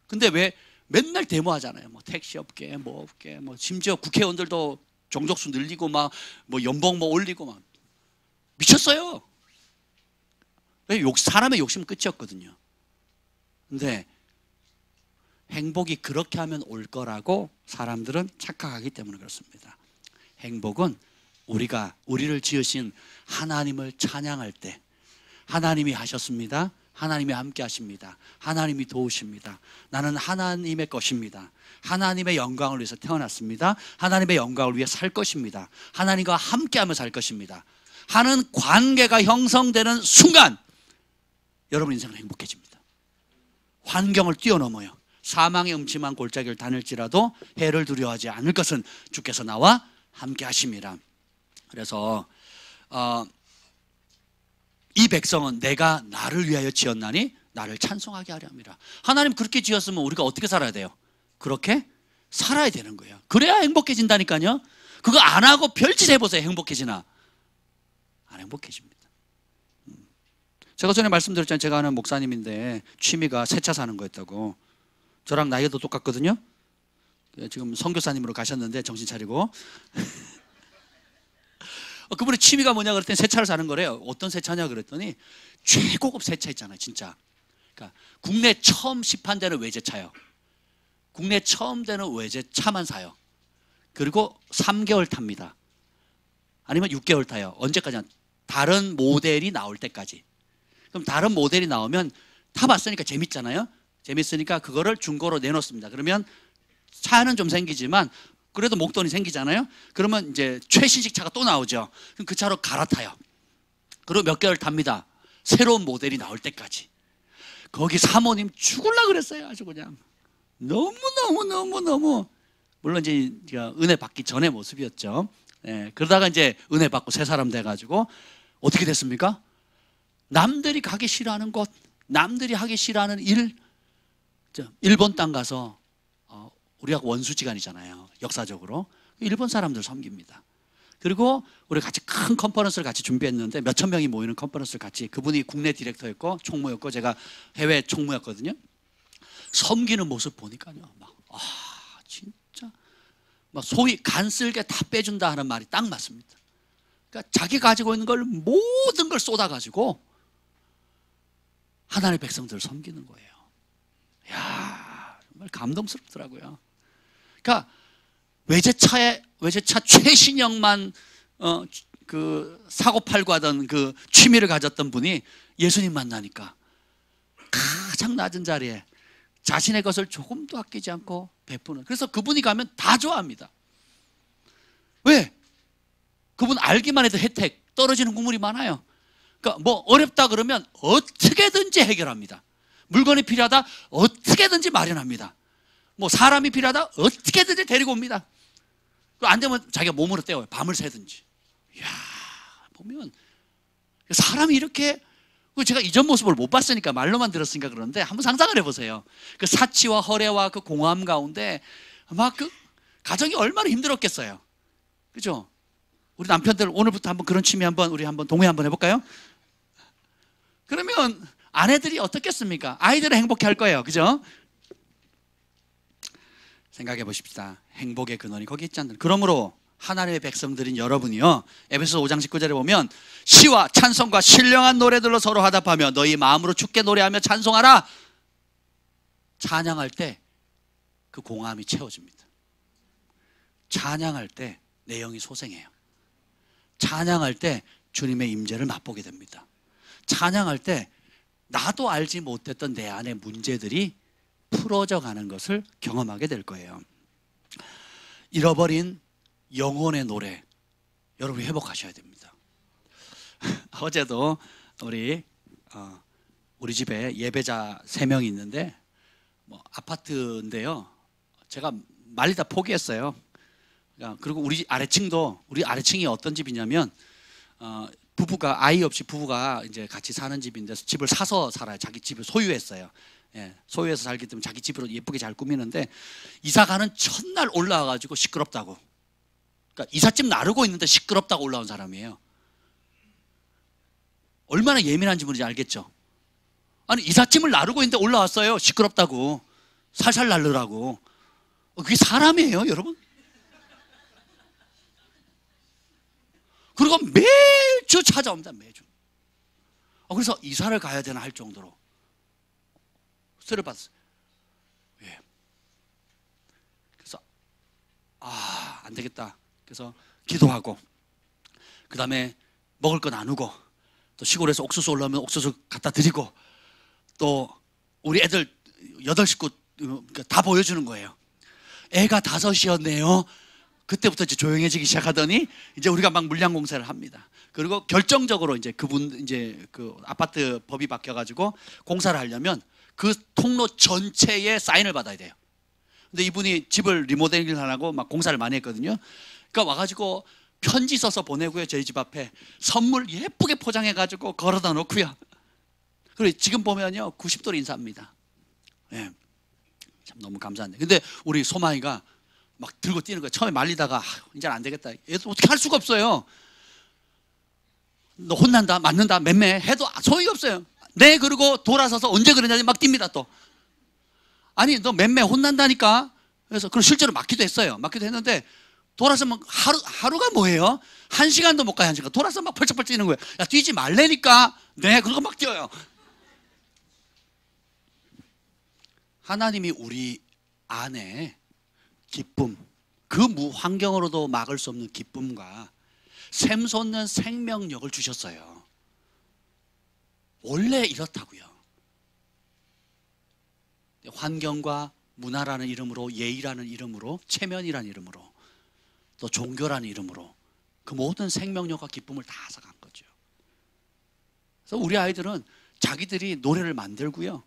근데 왜 맨날 데모하잖아요. 뭐 택시업계, 뭐 업계, 뭐 심지어 국회의원들도 정족수 늘리고 막 뭐 연봉 뭐 올리고 막 미쳤어요. 사람의 욕심은 끝이 없거든요. 근데 행복이 그렇게 하면 올 거라고 사람들은 착각하기 때문에 그렇습니다. 행복은 우리를 지으신 하나님을 찬양할 때, 하나님이 하셨습니다. 하나님이 함께 하십니다. 하나님이 도우십니다. 나는 하나님의 것입니다. 하나님의 영광을 위해서 태어났습니다. 하나님의 영광을 위해 살 것입니다. 하나님과 함께하며 살 것입니다 하는 관계가 형성되는 순간 여러분 인생은 행복해집니다. 환경을 뛰어넘어요. 사망의 음침한 골짜기를 다닐지라도 해를 두려워하지 않을 것은 주께서 나와 함께 하심이라. 그래서 이 백성은 내가 나를 위하여 지었나니 나를 찬송하게 하려 함이라. 하나님 그렇게 지었으면 우리가 어떻게 살아야 돼요? 그렇게 살아야 되는 거예요. 그래야 행복해진다니까요. 그거 안 하고 별짓 해보세요. 행복해지나? 안 행복해집니다. 제가 전에 말씀드렸잖아요. 제가 아는 목사님인데 취미가 새 차 사는 거였다고. 저랑 나이가 도 똑같거든요. 지금 선교사님으로 가셨는데 정신 차리고. 그분의 취미가 뭐냐 그랬더니 새 차를 사는 거래요. 어떤 새 차냐 그랬더니 최고급 새 차 있잖아요. 진짜. 그러니까 국내 처음 시판되는 외제차요. 국내 처음 되는 외제차만 사요. 그리고 3개월 탑니다. 아니면 6개월 타요. 언제까지나? 다른 모델이 나올 때까지. 그럼 다른 모델이 나오면 타봤으니까 재밌잖아요. 재밌으니까 그거를 중고로 내놓습니다. 그러면 차는 좀 생기지만 그래도 목돈이 생기잖아요. 그러면 이제 최신식 차가 또 나오죠. 그럼 그 차로 갈아타요. 그리고 몇 개월 탑니다. 새로운 모델이 나올 때까지. 거기 사모님 죽을라 그랬어요. 아주 그냥 너무 물론 이제 은혜 받기 전의 모습이었죠. 그러다가 이제 은혜 받고 새 사람 돼가지고 어떻게 됐습니까? 남들이 가기 싫어하는 곳, 남들이 하기 싫어하는 일, 일본 땅 가서 우리가 원수지간이잖아요. 역사적으로 일본 사람들 섬깁니다. 그리고 우리 같이 큰 컨퍼런스를 같이 준비했는데 몇천 명이 모이는 컨퍼런스를 같이, 그분이 국내 디렉터였고 총무였고 제가 해외 총무였거든요. 섬기는 모습 보니까요, 진짜 막 소위 간쓸게 다 빼준다 하는 말이 딱 맞습니다. 그러니까 자기 가지고 있는 걸 모든 걸 쏟아가지고 하나님의 백성들을 섬기는 거예요. 이야, 정말 감동스럽더라고요. 그러니까 외제차 최신형만 그 사고 팔고 하던 그 취미를 가졌던 분이 예수님 만나니까 가장 낮은 자리에 자신의 것을 조금도 아끼지 않고 베푸는, 그래서 그분이 가면 다 좋아합니다. 왜? 그분 알기만 해도 혜택, 떨어지는 국물이 많아요. 그러니까 뭐 어렵다 그러면 어떻게든지 해결합니다. 물건이 필요하다 어떻게든지 마련합니다. 뭐 사람이 필요하다 어떻게든지 데리고 옵니다. 안 되면 자기가 몸으로 때워요. 밤을 새든지. 이야, 보면 사람이 이렇게, 제가 이전 모습을 못 봤으니까 말로만 들었으니까 그러는데 한번 상상을 해보세요. 그 사치와 허례와 그 공허함 가운데 막 그 가정이 얼마나 힘들었겠어요. 그죠? 우리 남편들 오늘부터 한번 그런 취미 우리 한번 동회 한번 해볼까요? 그러면 아내들이 어떻겠습니까? 아이들은 행복해 할 거예요. 그죠? 생각해 보십시다. 행복의 근원이 거기 있지 않나. 그러므로 하나님의 백성들인 여러분이요, 에베소서 5장 19절에 보면 시와 찬송과 신령한 노래들로 서로 화답하며 너희 마음으로 주께 노래하며 찬송하라. 찬양할 때 그 공허함이 채워집니다. 찬양할 때 내 영이 소생해요. 찬양할 때 주님의 임재를 맛보게 됩니다. 찬양할 때 나도 알지 못했던 내 안의 문제들이 풀어져 가는 것을 경험하게 될 거예요. 잃어버린 영혼의 노래, 여러분이 회복하셔야 됩니다. 어제도 우리 집에 예배자 3명이 있는데 아파트인데요, 제가 말리다 포기했어요. 그리고 우리 아래층이 어떤 집이냐면 부부가, 아이 없이 부부가 이제 같이 사는 집인데 집을 사서 살아요. 자기 집을 소유했어요. 예, 소유해서 살기 때문에 자기 집으로 예쁘게 잘 꾸미는데 이사 가는 첫날 올라와가지고 시끄럽다고. 그러니까 이삿짐 나르고 있는데 시끄럽다고 올라온 사람이에요. 얼마나 예민한지 모르지 알겠죠? 아니, 이삿짐을 나르고 있는데 올라왔어요. 시끄럽다고. 살살 날르라고. 그게 사람이에요, 여러분? 그리고 매주 찾아옵니다, 매주. 그래서 이사를 가야 되나 할 정도로 스트레스 받았어요. 예. 그래서 안 되겠다. 그래서 기도하고, 그 다음에 먹을 거 나누고, 또 시골에서 옥수수 올라오면 옥수수 갖다 드리고, 또 우리 애들 8식구 다 보여주는 거예요. 애가 5이었네요. 그때부터 이제 조용해지기 시작하더니 이제 우리가 막 물량 공세를 합니다. 그리고 결정적으로 이제 그 아파트 법이 바뀌어가지고 공사를 하려면 그 통로 전체에 사인을 받아야 돼요. 근데 이분이 집을 리모델링을 하라고 막 공사를 많이 했거든요. 그러니까 와가지고 편지 써서 보내고요. 저희 집 앞에 선물 예쁘게 포장해가지고 걸어다 놓고요. 그리고 지금 보면요 90도로 인사합니다. 예, 참 너무 감사한데. 근데 우리 소망이가 막 들고 뛰는 거예요. 처음에 말리다가 이제 안 되겠다. 얘도 어떻게 할 수가 없어요. 너 혼난다, 맞는다, 맴매 해도 소용이 없어요. 네, 그리고 돌아서서 언제 그러냐니 막 뜁니다 또. 아니, 너 맴매 혼난다니까. 그래서 그럼 실제로 맞기도 했어요. 맞기도 했는데 돌아서면 하루가 뭐예요? 1시간도 못 가요. 1시간. 돌아서 막 펄쩍펄쩍 뛰는 거예요. 야, 뛰지 말래니까. 네, 그리고 막 뛰어요. 하나님이 우리 안에 기쁨, 그 환경으로도 막을 수 없는 기쁨과 샘솟는 생명력을 주셨어요. 원래 이렇다고요. 환경과 문화라는 이름으로, 예의라는 이름으로, 체면이라는 이름으로, 또 종교라는 이름으로 그 모든 생명력과 기쁨을 다 앗아간 거죠. 그래서 우리 아이들은 자기들이 노래를 만들고요,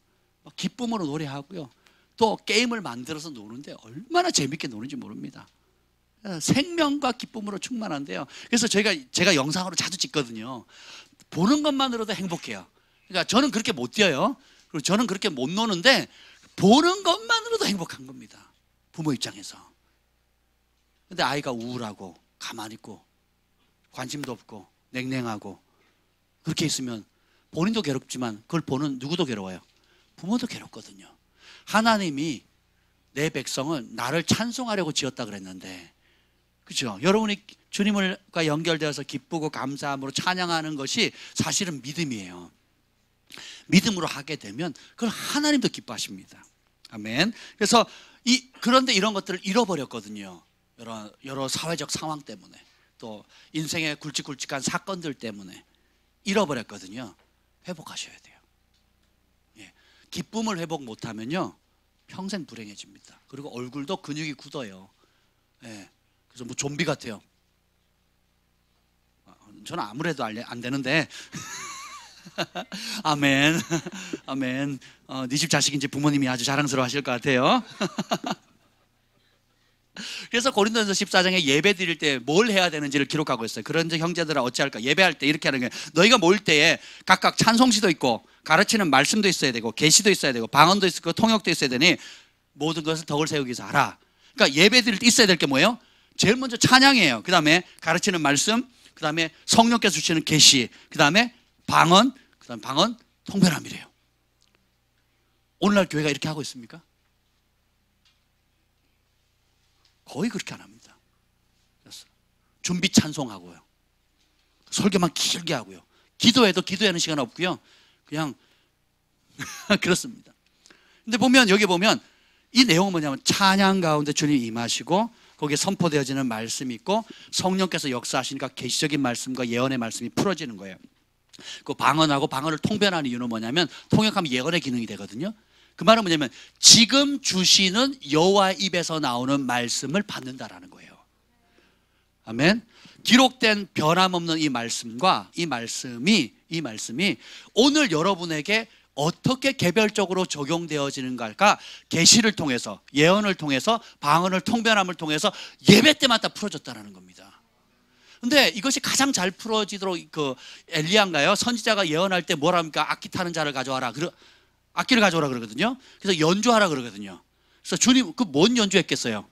기쁨으로 노래하고요, 또 게임을 만들어서 노는데 얼마나 재밌게 노는지 모릅니다. 생명과 기쁨으로 충만한데요. 그래서 제가 영상으로 자주 찍거든요. 보는 것만으로도 행복해요. 그러니까 저는 그렇게 못 뛰어요. 그리고 저는 그렇게 못 노는데 보는 것만으로도 행복한 겁니다. 부모 입장에서. 근데 아이가 우울하고 가만히 있고 관심도 없고 냉랭하고 그렇게 있으면 본인도 괴롭지만 그걸 보는 누구도 괴로워요. 부모도 괴롭거든요. 하나님이 내 백성을 나를 찬송하려고 지었다 그랬는데, 그렇죠? 여러분이 주님과 연결되어서 기쁘고 감사함으로 찬양하는 것이 사실은 믿음이에요. 믿음으로 하게 되면 그걸 하나님도 기뻐하십니다. 아멘. 그래서 그런데 이런 것들을 잃어버렸거든요. 여러 사회적 상황 때문에, 또 인생의 굵직굵직한 사건들 때문에 잃어버렸거든요. 회복하셔야 돼요. 예. 기쁨을 회복 못하면요 평생 불행해집니다. 그리고 얼굴도 근육이 굳어요. 예. 그래서 뭐 좀비 같아요. 저는 아무래도 안 되는데 아멘. 아멘. 네 집 자식인지 부모님이 아주 자랑스러워 하실 것 같아요. 그래서 고린도전서 14장에 예배 드릴 때 뭘 해야 되는지를 기록하고 있어요. 그런즉 형제들아 어찌할까? 예배할 때 이렇게 하는 거예요. 너희가 모일 때에 각각 찬송시도 있고 가르치는 말씀도 있어야 되고 계시도 있어야 되고 방언도 있고 통역도 있어야 되니 모든 것을 덕을 세우기 위해서 하라. 그러니까 예배 드릴 때 있어야 될 게 뭐예요? 제일 먼저 찬양이에요. 그 다음에 가르치는 말씀, 그 다음에 성령께서 주시는 계시, 그 다음에 방언, 그 다음에 방언 통변함이래요. 오늘날 교회가 이렇게 하고 있습니까? 거의 그렇게 안 합니다. 준비 찬송하고요. 설교만 길게 하고요. 기도해도 기도하는 시간 없고요. 그냥 그렇습니다. 근데 보면 여기 보면 이 내용은 뭐냐면 찬양 가운데 주님 임하시고 거기에 선포되어지는 말씀이 있고 성령께서 역사하시니까 계시적인 말씀과 예언의 말씀이 풀어지는 거예요. 그 방언하고 방언을 통변하는 이유는 뭐냐면 통역하면 예언의 기능이 되거든요. 그 말은 뭐냐면 지금 주시는 여호와의 입에서 나오는 말씀을 받는다라는 거예요. 아멘. 기록된 변함없는 이 말씀과 이 말씀이 오늘 여러분에게 어떻게 개별적으로 적용되어지는가 계시를 통해서 예언을 통해서 방언을 통변함을 통해서 예배 때마다 풀어졌다는 겁니다. 근데 이것이 가장 잘 풀어지도록 그 엘리야인가요? 선지자가 예언할 때 뭐라 합니까? 악기 타는 자를 가져와라. 악기를 가져오라 그러거든요. 그래서 연주하라 그러거든요. 그래서 주님 그 뭔 연주했겠어요?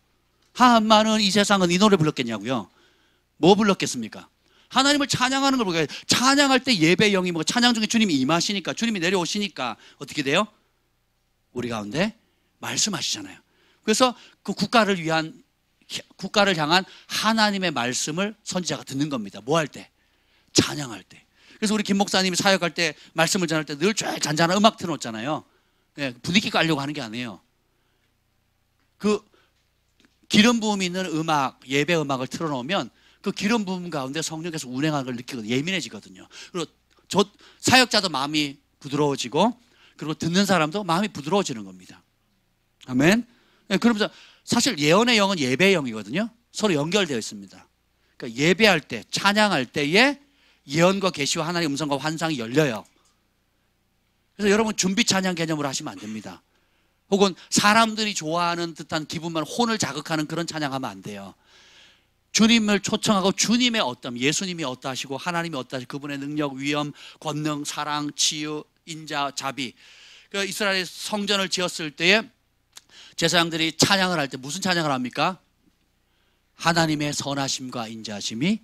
하만은 이 세상은 이 노래 불렀겠냐고요? 뭐 불렀겠습니까? 하나님을 찬양하는 걸 보게 찬양할 때 예배 영이 뭐 찬양 중에 주님이 임하시니까 주님이 내려오시니까 어떻게 돼요? 우리 가운데 말씀하시잖아요. 그래서 그 국가를 향한 하나님의 말씀을 선지자가 듣는 겁니다. 뭐 할 때? 찬양할 때. 그래서 우리 김 목사님이 사역할 때 말씀을 전할 때 늘 잔잔한 음악 틀어놓잖아요. 예, 분위기 깔려고 하는 게 아니에요. 그 기름 부음이 있는 음악, 예배 음악을 틀어놓으면 그 기름 부음 가운데 성령께서 운행하는 걸 느끼거든요. 예민해지거든요. 그리고 사역자도 마음이 부드러워지고 그리고 듣는 사람도 마음이 부드러워지는 겁니다. 아멘. 예, 그러면서 사실 예언의 영은 예배의 영이거든요. 서로 연결되어 있습니다. 그러니까 예배할 때, 찬양할 때에 예언과 계시와 하나님의 음성과 환상이 열려요. 그래서 여러분 준비 찬양 개념으로 하시면 안 됩니다. 혹은 사람들이 좋아하는 듯한 기분만 혼을 자극하는 그런 찬양하면 안 돼요. 주님을 초청하고 주님의 어떠함, 예수님이 어떠하시고 하나님이 어떠하시고 그분의 능력, 위엄, 권능, 사랑, 치유, 인자, 자비. 그 이스라엘 성전을 지었을 때에 제사장들이 찬양을 할 때 무슨 찬양을 합니까? 하나님의 선하심과 인자하심이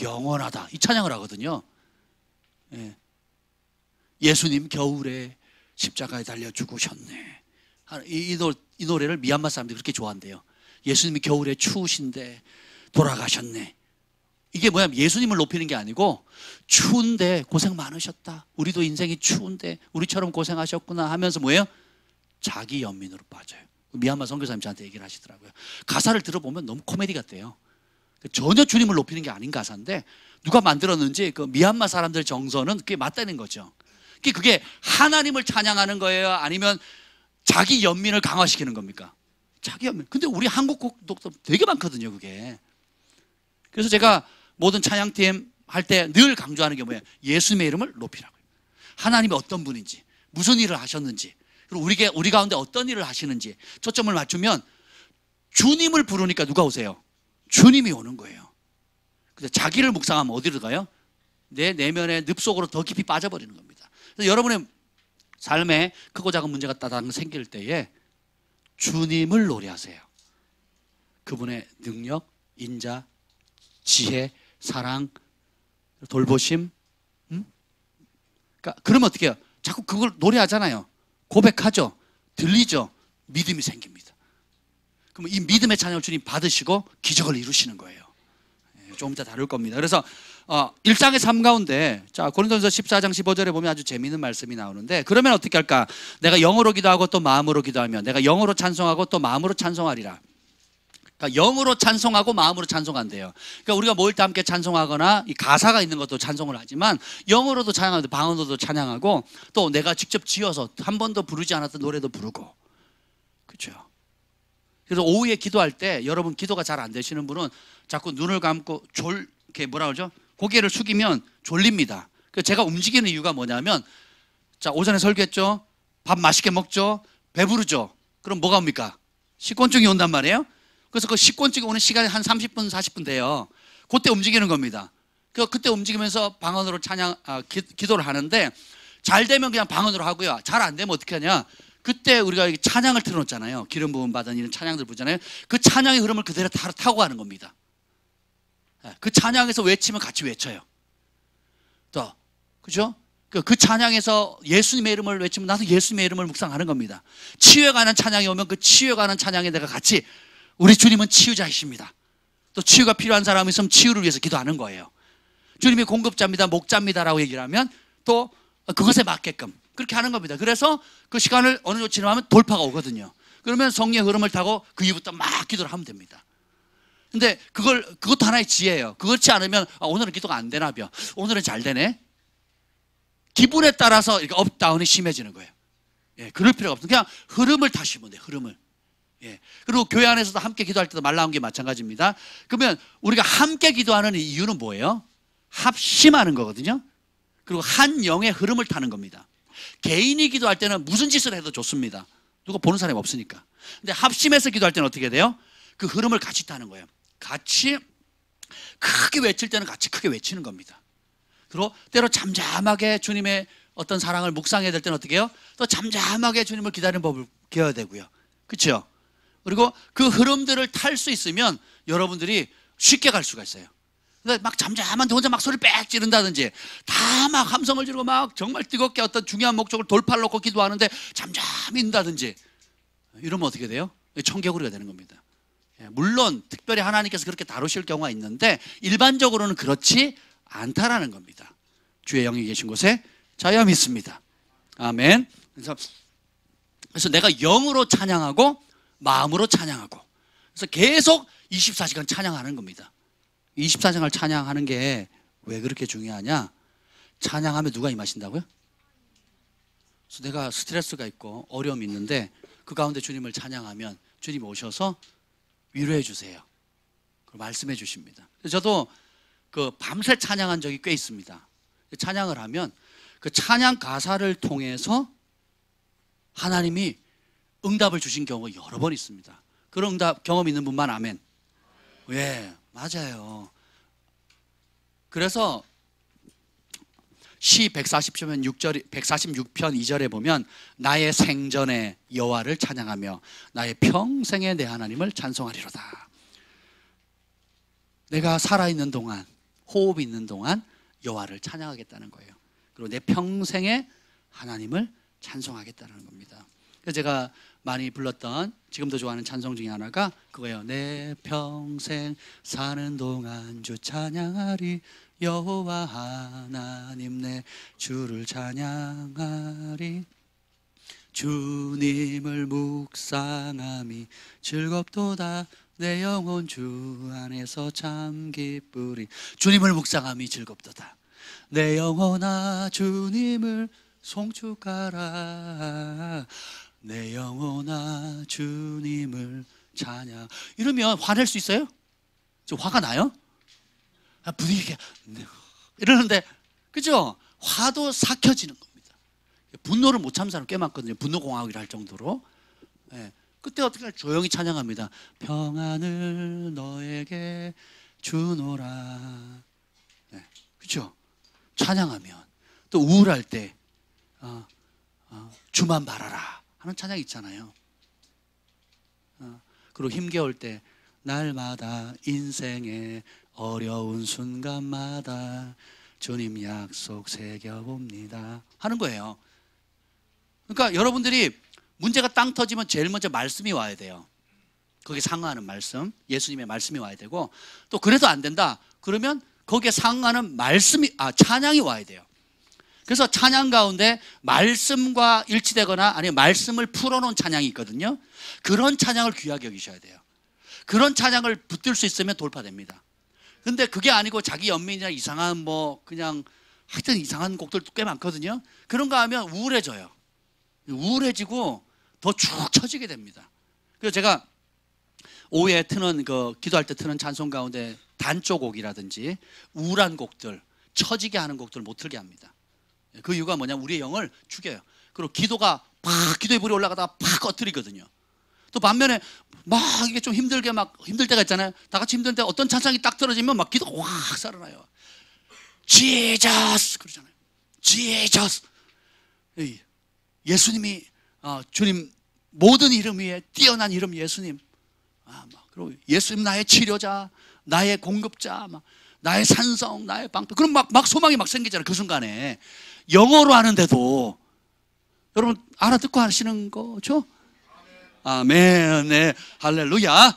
영원하다. 이 찬양을 하거든요. 예. 예수님 겨울에 십자가에 달려 죽으셨네. 이 노래를 미얀마 사람들이 그렇게 좋아한대요. 예수님이 겨울에 추우신데 돌아가셨네. 이게 뭐냐면 예수님을 높이는 게 아니고 추운데 고생 많으셨다. 우리도 인생이 추운데 우리처럼 고생하셨구나 하면서 뭐예요? 자기 연민으로 빠져요. 미얀마 선교사님 저한테 얘기를 하시더라고요. 가사를 들어보면 너무 코미디 같대요. 전혀 주님을 높이는 게 아닌 가사인데 누가 만들었는지 그 미얀마 사람들 정서는 그게 맞다는 거죠. 그게 하나님을 찬양하는 거예요? 아니면 자기 연민을 강화시키는 겁니까? 자기 연민. 근데 우리 한국 곡도 되게 많거든요, 그게. 그래서 제가 모든 찬양팀 할 때 늘 강조하는 게 뭐예요? 예수님의 이름을 높이라고요. 하나님이 어떤 분인지, 무슨 일을 하셨는지, 그리고 우리 가운데 어떤 일을 하시는지 초점을 맞추면 주님을 부르니까 누가 오세요? 주님이 오는 거예요. 근데 자기를 묵상하면 어디로 가요? 내 내면의 늪속으로 더 깊이 빠져버리는 겁니다. 그래서 여러분의 삶에 크고 작은 문제가 따당 생길 때에 주님을 노래하세요. 그분의 능력, 인자, 지혜, 사랑, 돌보심. 그러니까 그러면 어떻게 해요? 자꾸 그걸 노래하잖아요. 고백하죠. 들리죠. 믿음이 생깁니다. 그럼 이 믿음의 찬양을 주님 받으시고 기적을 이루시는 거예요. 좀 이따 다룰 겁니다. 그래서 1장의 삶 가운데 자 고린도전서 14장 15절에 보면 아주 재미있는 말씀이 나오는데 그러면 어떻게 할까? 내가 영어로 기도하고 또 마음으로 기도하며 내가 영어로 찬송하고 또 마음으로 찬송하리라. 그러니까 영으로 찬송하고 마음으로 찬송한대요. 그러니까 우리가 모일 때 함께 찬송하거나 이 가사가 있는 것도 찬송을 하지만 영어로도 찬양하고 방언으로도 찬양하고 또 내가 직접 지어서 한 번도 부르지 않았던 노래도 부르고. 그렇죠? 그래서 오후에 기도할 때 여러분 기도가 잘 안 되시는 분은 자꾸 눈을 감고 이렇게 뭐라 그러죠? 고개를 숙이면 졸립니다. 그래서 제가 움직이는 이유가 뭐냐면 자, 오전에 설교했죠? 밥 맛있게 먹죠? 배부르죠? 그럼 뭐가 옵니까? 식곤증이 온단 말이에요. 그래서 그 식곤증이 오는 시간이 한 30분, 40분 돼요. 그때 움직이는 겁니다. 그때 움직이면서 방언으로 기도를 하는데 잘 되면 그냥 방언으로 하고요. 잘 안 되면 어떻게 하냐? 그때 우리가 찬양을 틀어놓잖아요. 기름 부음 받은 이런 찬양들 부르잖아요. 그 찬양의 흐름을 그대로 타고 가는 겁니다. 그 찬양에서 외치면 같이 외쳐요. 또, 그죠? 그 찬양에서 예수님의 이름을 외치면 나도 예수님의 이름을 묵상하는 겁니다. 치유에 관한 찬양이 오면 그 치유에 관한 찬양에 내가 같이 우리 주님은 치유자이십니다. 또 치유가 필요한 사람이 있으면 치유를 위해서 기도하는 거예요. 주님이 공급자입니다, 목자입니다라고 얘기를 하면 또 그것에 맞게끔 그렇게 하는 겁니다. 그래서 그 시간을 어느 정도 지나면 돌파가 오거든요. 그러면 성령의 흐름을 타고 그 이후부터 막 기도를 하면 됩니다. 근데 그것도 하나의 지혜예요. 그렇지 않으면 오늘은 기도가 안 되나 봐. 오늘은 잘 되네. 기분에 따라서 이렇게 업다운이 심해지는 거예요. 예, 그럴 필요가 없어요. 그냥 흐름을 타시면 돼요. 흐름을. 예. 그리고 교회 안에서도 함께 기도할 때도 말 나온 게 마찬가지입니다. 그러면 우리가 함께 기도하는 이유는 뭐예요? 합심하는 거거든요. 그리고 한 영의 흐름을 타는 겁니다. 개인이 기도할 때는 무슨 짓을 해도 좋습니다. 누가 보는 사람이 없으니까. 근데 합심해서 기도할 때는 어떻게 돼요? 그 흐름을 같이 타는 거예요. 같이 크게 외칠 때는 같이 크게 외치는 겁니다. 그리고 때로 잠잠하게 주님의 어떤 사랑을 묵상해야 될 때는 어떻게 해요? 또 잠잠하게 주님을 기다리는 법을 배워야 되고요. 그렇죠? 그리고 그 흐름들을 탈 수 있으면 여러분들이 쉽게 갈 수가 있어요. 근데 막 잠잠한데 혼자 막 소리 빽 지른다든지 다 막 함성을 지르고 막 정말 뜨겁게 어떤 중요한 목적을 돌파를 놓고 기도하는데 잠잠히 있는다든지 이러면 어떻게 돼요? 청개구리가 되는 겁니다. 물론 특별히 하나님께서 그렇게 다루실 경우가 있는데 일반적으로는 그렇지 않다라는 겁니다. 주의 영이 계신 곳에 자유함이 있습니다. 아멘. 그래서 내가 영으로 찬양하고 마음으로 찬양하고 그래서 계속 24시간 찬양하는 겁니다. 24시간을 찬양하는 게 왜 그렇게 중요하냐? 찬양하면 누가 임하신다고요? 그래서 내가 스트레스가 있고 어려움이 있는데 그 가운데 주님을 찬양하면 주님이 오셔서 위로해 주세요. 말씀해 주십니다. 그래서 저도 그 밤새 찬양한 적이 꽤 있습니다. 찬양을 하면 그 찬양 가사를 통해서 하나님이 응답을 주신 경우가 여러 번 있습니다. 그런 응답 경험 있는 분만 아멘. 예, 맞아요. 그래서 시 140편 146편 2절에 보면 나의 생전에 여호와를 찬양하며 나의 평생에 내 하나님을 찬송하리로다. 내가 살아있는 동안 호흡이 있는 동안 여호와를 찬양하겠다는 거예요. 그리고 내 평생에 하나님을 찬송하겠다는 겁니다. 그래서 제가 많이 불렀던 지금도 좋아하는 찬송 중에 하나가 그거예요. 내 평생 사는 동안 주 찬양하리 여호와 하나님 내 주를 찬양하리 주님을 묵상함이 즐겁도다 내 영혼 주 안에서 참 기쁘리 주님을 묵상함이 즐겁도다 내 영혼아 주님을 송축하라 내 영혼아 주님을 찬양 이러면 화낼 수 있어요? 저 화가 나요? 분위기가 이러는데 그죠? 화도 삭혀지는 겁니다. 분노를 못 참는 사람 꽤 많거든요. 분노공화국이라 할 정도로. 네. 그때 어떻게 조용히 찬양합니다. 평안을 너에게 주노라. 네. 그죠? 찬양하면 또 우울할 때 주만 바라라 하는 찬양 있잖아요. 그리고 힘겨울 때 날마다 인생의 어려운 순간마다 주님 약속 새겨봅니다 하는 거예요. 그러니까 여러분들이 문제가 땅 터지면 제일 먼저 말씀이 와야 돼요. 거기에 상응하는 말씀, 예수님의 말씀이 와야 되고 또 그래도 안 된다 그러면 거기에 상응하는 찬양이 와야 돼요. 그래서 찬양 가운데 말씀과 일치되거나 아니면 말씀을 풀어놓은 찬양이 있거든요. 그런 찬양을 귀하게 여기셔야 돼요. 그런 찬양을 붙들 수 있으면 돌파됩니다. 근데 그게 아니고 자기 연민이나 이상한 뭐 그냥 하여튼 이상한 곡들도 꽤 많거든요. 그런 거 하면 우울해져요. 우울해지고 더 축 처지게 됩니다. 그래서 제가 오후에 트는 기도할 때 트는 찬송 가운데 단조곡이라든지 우울한 곡들, 처지게 하는 곡들을 못 틀게 합니다. 그 이유가 뭐냐면 우리의 영을 죽여요. 그리고 기도가 팍 기도의 불이 올라가다가 팍 꺼뜨리거든요. 또 반면에 막 이게 좀 힘들 때가 있잖아요. 다 같이 힘든데 어떤 찬양이 딱 떨어지면 막 기도가 확 살아나요. 지저스 그러잖아요. 지저스. 예수님이 주님 모든 이름 위에 뛰어난 이름 예수님. 그리고 예수님 나의 치료자, 나의 공급자, 나의 산성, 나의 방패. 그럼 막 소망이 막 생기잖아요. 그 순간에 영어로 하는데도 여러분 알아듣고 하시는 거죠? 아멘, 네, 할렐루야.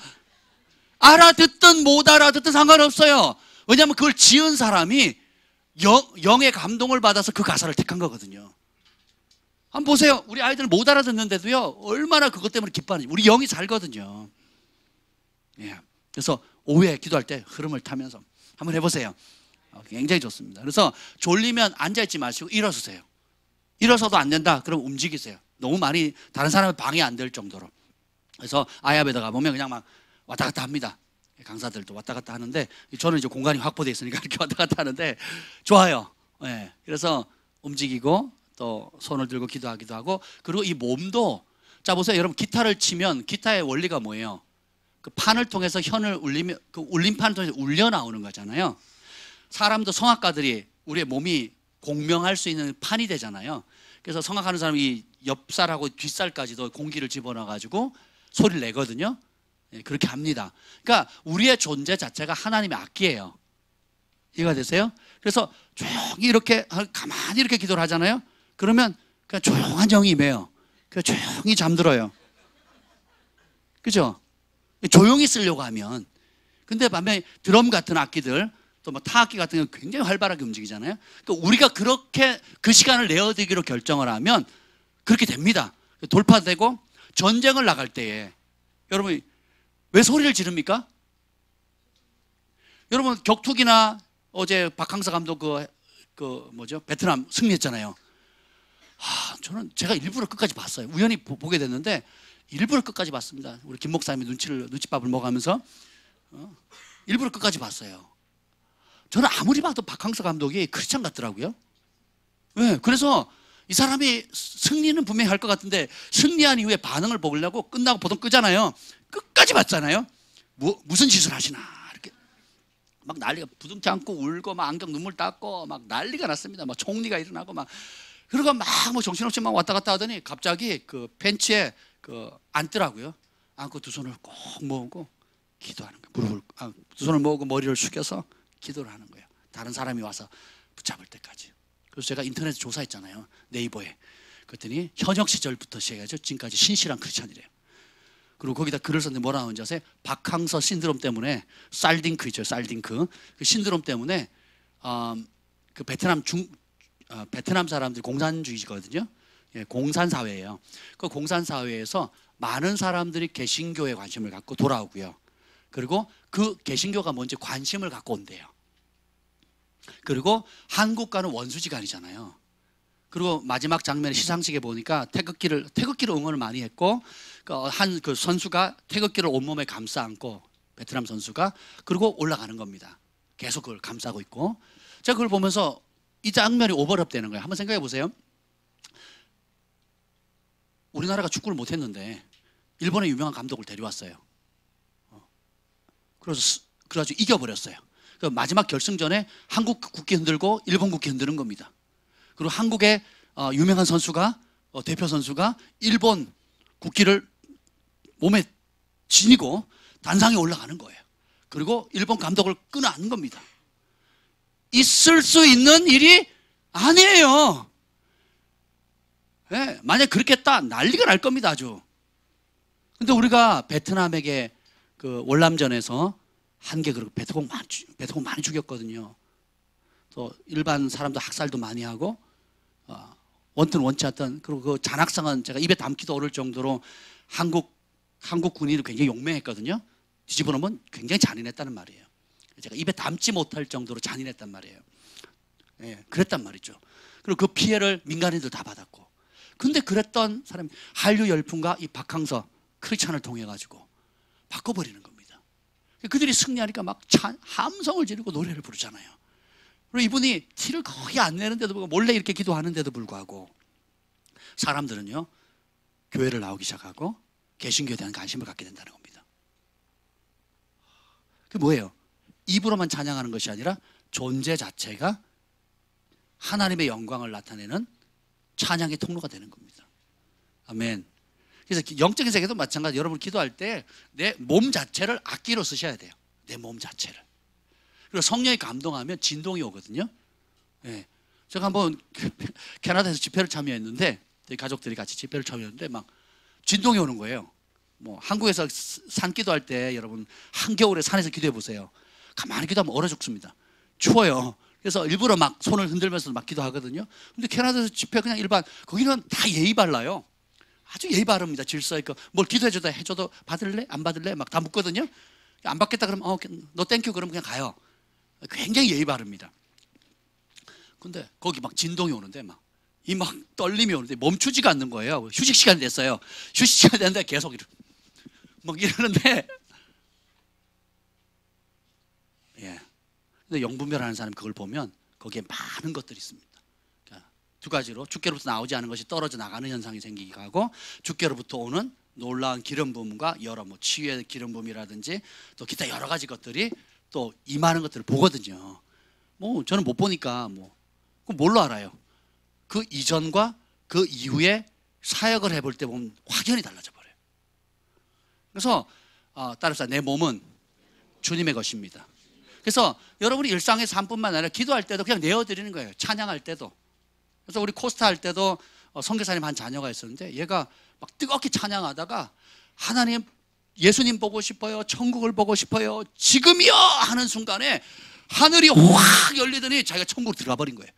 알아듣든 못 알아듣든 상관없어요. 왜냐하면 그걸 지은 사람이 영의 감동을 받아서 그 가사를 택한 거거든요. 한번 보세요. 우리 아이들 못 알아듣는데도요 얼마나 그것 때문에 기뻐하는지. 우리 영이 살거든요. 예. 그래서 오후에 기도할 때 흐름을 타면서 한번 해보세요. 굉장히 좋습니다. 그래서 졸리면 앉아있지 마시고 일어서세요. 일어서도 안 된다 그럼 움직이세요. 너무 많이 다른 사람의 방해 안 될 정도로. 그래서 아야베다 가보면 그냥 막 왔다 갔다 합니다. 강사들도 왔다 갔다 하는데 저는 이제 공간이 확보되어 있으니까 이렇게 왔다 갔다 하는데 좋아요. 예. 그래서 움직이고 또 손을 들고 기도하기도 하고. 그리고 이 몸도 자 보세요. 여러분 기타를 치면 기타의 원리가 뭐예요? 그 판을 통해서 현을 울리면 그 울림판을 통해서 울려 나오는 거잖아요. 사람도 성악가들이 우리의 몸이 공명할 수 있는 판이 되잖아요. 그래서 성악하는 사람이 옆살하고 뒷살까지도 공기를 집어넣어 가지고 소리를 내거든요. 예, 그렇게 합니다. 그러니까 우리의 존재 자체가 하나님의 악기예요. 이해가 되세요? 그래서 조용히 이렇게 가만히 이렇게 기도를 하잖아요. 그러면 그냥 조용한 영이 임해요. 그냥 조용히 잠들어요. 그죠? 조용히 쓰려고 하면. 근데 반면에 드럼 같은 악기들 또 뭐 타악기 같은 경우 굉장히 활발하게 움직이잖아요. 그러니까 우리가 그렇게 그 시간을 내어드기로 결정을 하면 그렇게 됩니다. 돌파되고. 전쟁을 나갈 때에 여러분 왜 소리를 지릅니까? 여러분 격투기나 어제 박항서 감독 베트남 승리했잖아요. 저는 제가 일부러 끝까지 봤어요. 우연히 보게 됐는데 일부러 끝까지 봤습니다. 우리 김 목사님이 눈칫밥을 먹으면서 일부러 끝까지 봤어요. 저는 아무리 봐도 박항서 감독이 크리스찬 같더라고요. 네, 그래서 이 사람이 승리는 분명히 할 것 같은데 승리한 이후에 반응을 보려고 끝나고 보통 끄잖아요. 끝까지 봤잖아요. 무슨 짓을 하시나 이렇게 막 난리가 부둥켜 안고 울고 막 안경 눈물 닦고 막 난리가 났습니다. 막 총리가 일어나고 막 그러고 막 뭐 정신없이 막 왔다 갔다 하더니 갑자기 그 벤치에 앉더라고요. 앉고 두 손을 꼭 모으고 기도하는 거예요. 두 손을 모으고 머리를 숙여서 기도를 하는 거예요. 다른 사람이 와서 붙잡을 때까지. 그래서 제가 인터넷에 조사했잖아요. 네이버에. 그랬더니 현역 시절부터 시작해서 지금까지 신실한 크리스찬이래요. 그리고 거기다 글을 썼는데 뭐라 하는지 아세요? 박항서 신드롬 때문에 쌀딩크 있죠. 쌀딩크. 그 신드롬 때문에 그 베트남 사람들이 공산주의거든요. 예, 공산사회예요. 그 공산사회에서 많은 사람들이 개신교에 관심을 갖고 돌아오고요. 그리고 그 개신교가 뭔지 관심을 갖고 온대요. 그리고 한국과는 원수지간이잖아요. 그리고 마지막 장면에 시상식에 보니까 태극기를 응원을 많이 했고 그 선수가 태극기를 온몸에 감싸 안고 베트남 선수가 그리고 올라가는 겁니다. 계속 그걸 감싸고 있고 제가 그걸 보면서 이 장면이 오버랩 되는 거예요. 한번 생각해 보세요. 우리나라가 축구를 못했는데 일본의 유명한 감독을 데려왔어요. 그래가지고 이겨버렸어요. 마지막 결승전에 한국 국기 흔들고 일본 국기 흔드는 겁니다. 그리고 한국의 유명한 선수가 대표 선수가 일본 국기를 몸에 지니고 단상에 올라가는 거예요. 그리고 일본 감독을 끌어안는 겁니다. 있을 수 있는 일이 아니에요. 네, 만약 그렇게 했다 난리가 날 겁니다. 아주. 근데 우리가 베트남에게 그 월남전에서 한 개 그리고 베트콩 많이 죽였거든요. 또 일반 사람도 학살도 많이 하고 원튼 원치 않던 그리고 그 잔악상은 제가 입에 담기도 어려울 정도로 한국 군인을 굉장히 용맹했거든요. 뒤집어 놓으면 굉장히 잔인했다는 말이에요. 제가 입에 담지 못할 정도로 잔인했단 말이에요. 예, 그랬단 말이죠. 그리고 그 피해를 민간인들 다 받았고, 근데 그랬던 사람이 한류 열풍과 이 박항서 크리스찬을 통해 가지고 바꿔버리는 겁니다. 그들이 승리하니까 막 함성을 지르고 노래를 부르잖아요. 그리고 이분이 티를 거의 안 내는데도 불구하고 몰래 이렇게 기도하는데도 불구하고 사람들은요 교회를 나오기 시작하고 개신교에 대한 관심을 갖게 된다는 겁니다. 그게 뭐예요? 입으로만 찬양하는 것이 아니라 존재 자체가 하나님의 영광을 나타내는 찬양의 통로가 되는 겁니다. 아멘. 그래서 영적인 세계도 마찬가지. 여러분 기도할 때 내 몸 자체를 악기로 쓰셔야 돼요. 내 몸 자체를. 그리고 성령이 감동하면 진동이 오거든요. 예. 제가 한번 캐나다에서 집회를 참여했는데 저희 가족들이 같이 집회를 참여했는데 막 진동이 오는 거예요. 뭐 한국에서 산 기도할 때 여러분 한겨울에 산에서 기도해 보세요. 가만히 기도하면 얼어 죽습니다. 추워요. 그래서 일부러 막 손을 흔들면서 막 기도하거든요. 근데 캐나다에서 집회 그냥 일반, 거기는 다 예의 발라요. 아주 예의 바릅니다. 질서 있고 뭘 기도해줘도 해줘도 받을래? 안 받을래? 막 다 묻거든요. 안 받겠다 그러면 너 땡큐 그러면 그냥 가요. 굉장히 예의 바릅니다. 근데 거기 막 진동이 오는데 막 떨림이 오는데 멈추지가 않는 거예요. 휴식 시간이 됐어요. 휴식 시간이 됐는데 계속 막 이러는데, 예. 근데 영분별하는 사람이 그걸 보면 거기에 많은 것들이 있습니다. 그러니까 두 가지로 주께로부터 나오지 않은 것이 떨어져 나가는 현상이 생기기도 하고, 주께로부터 오는 놀라운 기름 부음과 여러 치유의 기름 부음이라든지 또 기타 여러 가지 것들이 또 임하는 것들을 보거든요. 저는 못 보니까 그럼 뭘로 알아요? 그 이전과 그 이후에 사역을 해볼 때 보면 확연히 달라져 버려요. 그래서 따라서 내 몸은 주님의 것입니다. 그래서 여러분이 일상의 삶뿐만 아니라 기도할 때도 그냥 내어드리는 거예요. 찬양할 때도. 그래서 우리 코스타 할 때도 선교사님 한 자녀가 있었는데 얘가 막 뜨겁게 찬양하다가 하나님, 예수님 보고 싶어요, 천국을 보고 싶어요, 지금이요 하는 순간에 하늘이 확 열리더니 자기가 천국으로 들어가 버린 거예요.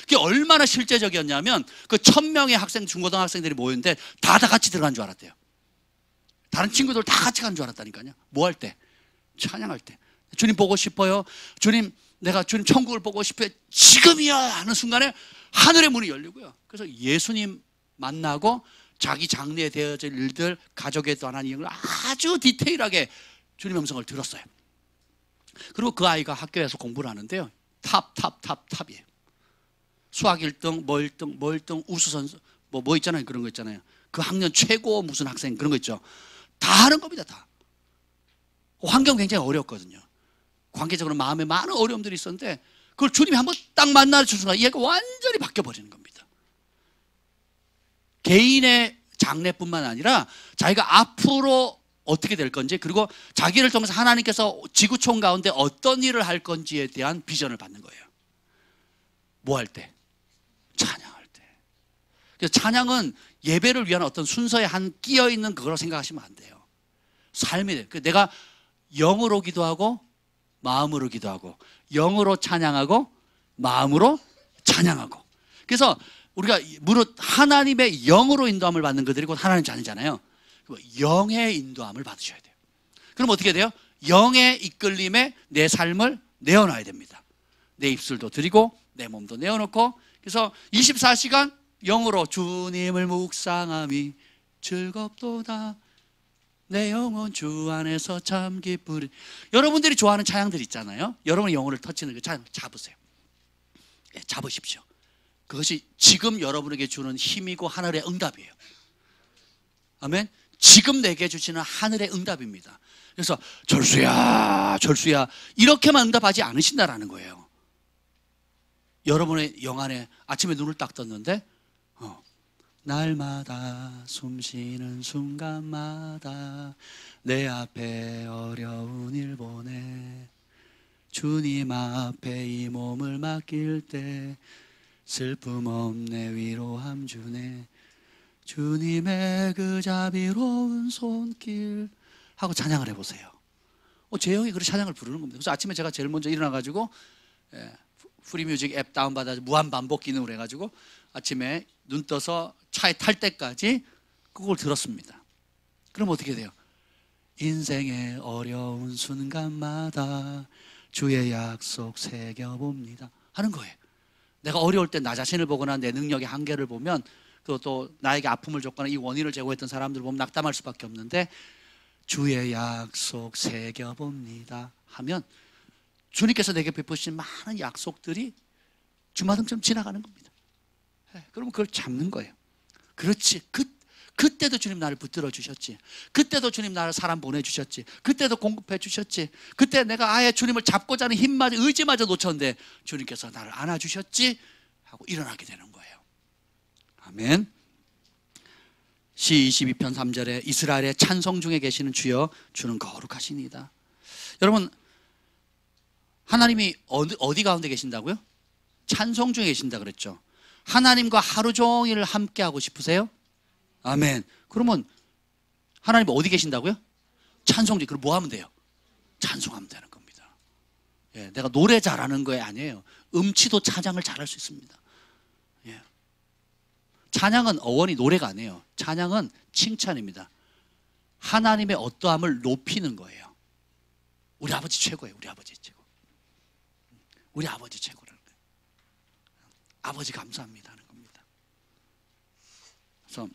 그게 얼마나 실제적이었냐면 그 1000명의 학생, 중고등학생들이 모였는데 다 같이 들어간 줄 알았대요. 다른 친구들 다 같이 간 줄 알았다니까요. 뭐 할 때? 찬양할 때. 주님 보고 싶어요, 주님 내가 주님 천국을 보고 싶어요, 지금이야 하는 순간에 하늘의 문이 열리고요. 그래서 예수님 만나고 자기 장래에 되어질 일들, 가족에 관한 일을 아주 디테일하게 주님의 음성을 들었어요. 그리고 그 아이가 학교에서 공부를 하는데요, 탑이에요. 수학 1등, 뭐 1등, 우수선수 뭐 있잖아요. 그런 거 있잖아요. 그 학년 최고 무슨 학생 그런 거 있죠. 다 하는 겁니다. 다. 환경 굉장히 어려웠거든요. 관계적으로 마음에 많은 어려움들이 있었는데 그걸 주님이 한번 딱 만나주신 순간 얘가 완전히 바뀌어버리는 겁니다. 개인의 장래뿐만 아니라 자기가 앞으로 어떻게 될 건지, 그리고 자기를 통해서 하나님께서 지구촌 가운데 어떤 일을 할 건지에 대한 비전을 받는 거예요. 뭐 할 때? 찬양할 때. 그래서 찬양은 예배를 위한 어떤 순서에 한 끼어있는 그거로 생각하시면 안 돼요. 삶이 돼요. 내가 영으로 기도하고 마음으로 기도하고, 영으로 찬양하고 마음으로 찬양하고. 그래서 우리가 무릇 하나님의 영으로 인도함을 받는 그들이 곧 하나님 자녀잖아요. 영의 인도함을 받으셔야 돼요. 그럼 어떻게 돼요? 영의 이끌림에 내 삶을 내어놔야 됩니다. 내 입술도 드리고 내 몸도 내어놓고, 그래서 24시간 영으로 주님을 묵상함이 즐겁도다, 내 영혼 주 안에서 참 기쁘리. 여러분들이 좋아하는 찬양들 있잖아요. 여러분의 영혼을 터치는 그 찬양 잡으세요. 네, 잡으십시오. 그것이 지금 여러분에게 주는 힘이고 하늘의 응답이에요. 아멘. 지금 내게 주시는 하늘의 응답입니다. 그래서 절수야 절수야 이렇게만 응답하지 않으신다라는 거예요. 여러분의 영 안에 아침에 눈을 딱 떴는데 날마다 숨쉬는 순간마다 내 앞에 어려운 일 보내, 주님 앞에 이 몸을 맡길 때 슬픔 없네 위로함 주네, 주님의 그 자비로운 손길 하고 찬양을 해보세요. 제 형이 그렇게 찬양을 부르는 겁니다. 그래서 아침에 제가 제일 먼저 일어나가지고 프리뮤직 앱 다운받아서 무한 반복 기능을 해가지고 아침에 눈 떠서 차에 탈 때까지 그걸 들었습니다. 그럼 어떻게 돼요? 인생의 어려운 순간마다 주의 약속 새겨봅니다 하는 거예요. 내가 어려울 때 나 자신을 보거나 내 능력의 한계를 보면, 또 나에게 아픔을 줬거나 이 원인을 제공했던 사람들을 보면 낙담할 수밖에 없는데, 주의 약속 새겨봅니다 하면 주님께서 내게 베푸신 많은 약속들이 주마등처럼 지나가는 겁니다. 그러면 그걸 잡는 거예요. 그렇지, 그때도 주님 나를 붙들어 주셨지, 그때도 주님 나를 사람 보내주셨지, 그때도 공급해 주셨지, 그때 내가 아예 주님을 잡고자 하는 힘마저, 의지마저 놓쳤는데 주님께서 나를 안아주셨지 하고 일어나게 되는 거예요. 아멘. 시 22편 3절에 이스라엘의 찬송 중에 계시는 주여 주는 거룩하시니다. 여러분, 하나님이 어디 가운데 계신다고요? 찬송 중에 계신다 그랬죠. 하나님과 하루 종일 함께 하고 싶으세요? 아멘. 그러면 하나님 어디 계신다고요? 찬송 중에. 그럼 뭐 하면 돼요? 찬송하면 되는 겁니다. 예, 내가 노래 잘하는 거 아니에요. 음치도 찬양을 잘할 수 있습니다. 예. 찬양은 어원이 노래가 아니에요. 찬양은 칭찬입니다. 하나님의 어떠함을 높이는 거예요. 우리 아버지 최고예요. 우리 아버지 최고. 우리 아버지 최고라는 거예요. 아버지 감사합니다 하는 겁니다. 그래서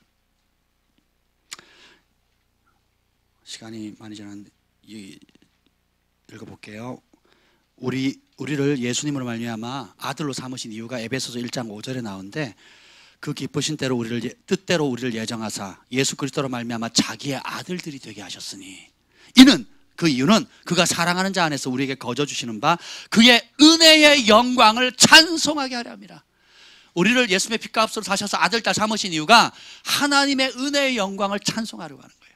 시간이 많이 지났는데 읽어볼게요. 우리를 예수님으로 말미암아 아들로 삼으신 이유가 에베소서 1장 5절에 나오는데, 그 기쁘신 대로 뜻대로 우리를 예정하사 예수 그리스도로 말미암아 자기의 아들들이 되게 하셨으니, 그 이유는 그가 사랑하는 자 안에서 우리에게 거저 주시는 바 그의 은혜의 영광을 찬송하게 하려 함이라. 우리를 예수님의 피값으로 사셔서 아들 딸 삼으신 이유가 하나님의 은혜의 영광을 찬송하려고 하는 거예요.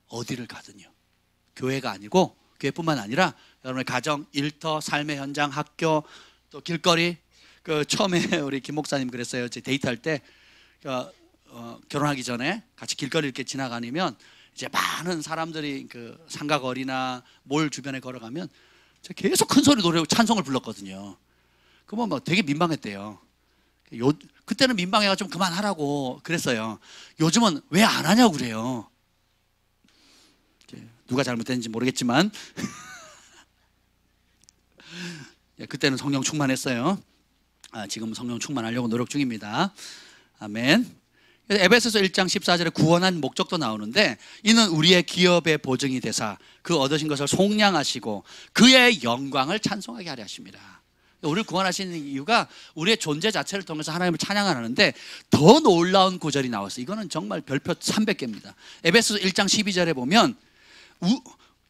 어디를 가든요, 교회가 아니고, 교회뿐만 아니라 여러분의 가정, 일터, 삶의 현장, 학교, 또 길거리. 처음에 우리 김 목사님 그랬어요. 데이트할 때 결혼하기 전에 같이 길거리 이렇게 지나가면 이제 많은 사람들이 상가거리나 몰 주변에 걸어가면 계속 큰 소리 노래하고 찬송을 불렀거든요. 그러면 막 되게 민망했대요. 그때는 민망해가 좀 그만하라고 그랬어요. 요즘은 왜 안 하냐고 그래요. 누가 잘못했는지 모르겠지만 그때는 성령 충만했어요. 지금 성령 충만하려고 노력 중입니다. 아멘. 에베소서 1장 14절에 구원한 목적도 나오는데, 이는 우리의 기업의 보증이 되사 그 얻으신 것을 속량하시고 그의 영광을 찬송하게 하려 하십니다. 우리를 구원하시는 이유가 우리의 존재 자체를 통해서 하나님을 찬양하는데, 더 놀라운 구절이 나왔어요. 이거는 정말 별표 300개입니다. 에베소서 1장 12절에 보면,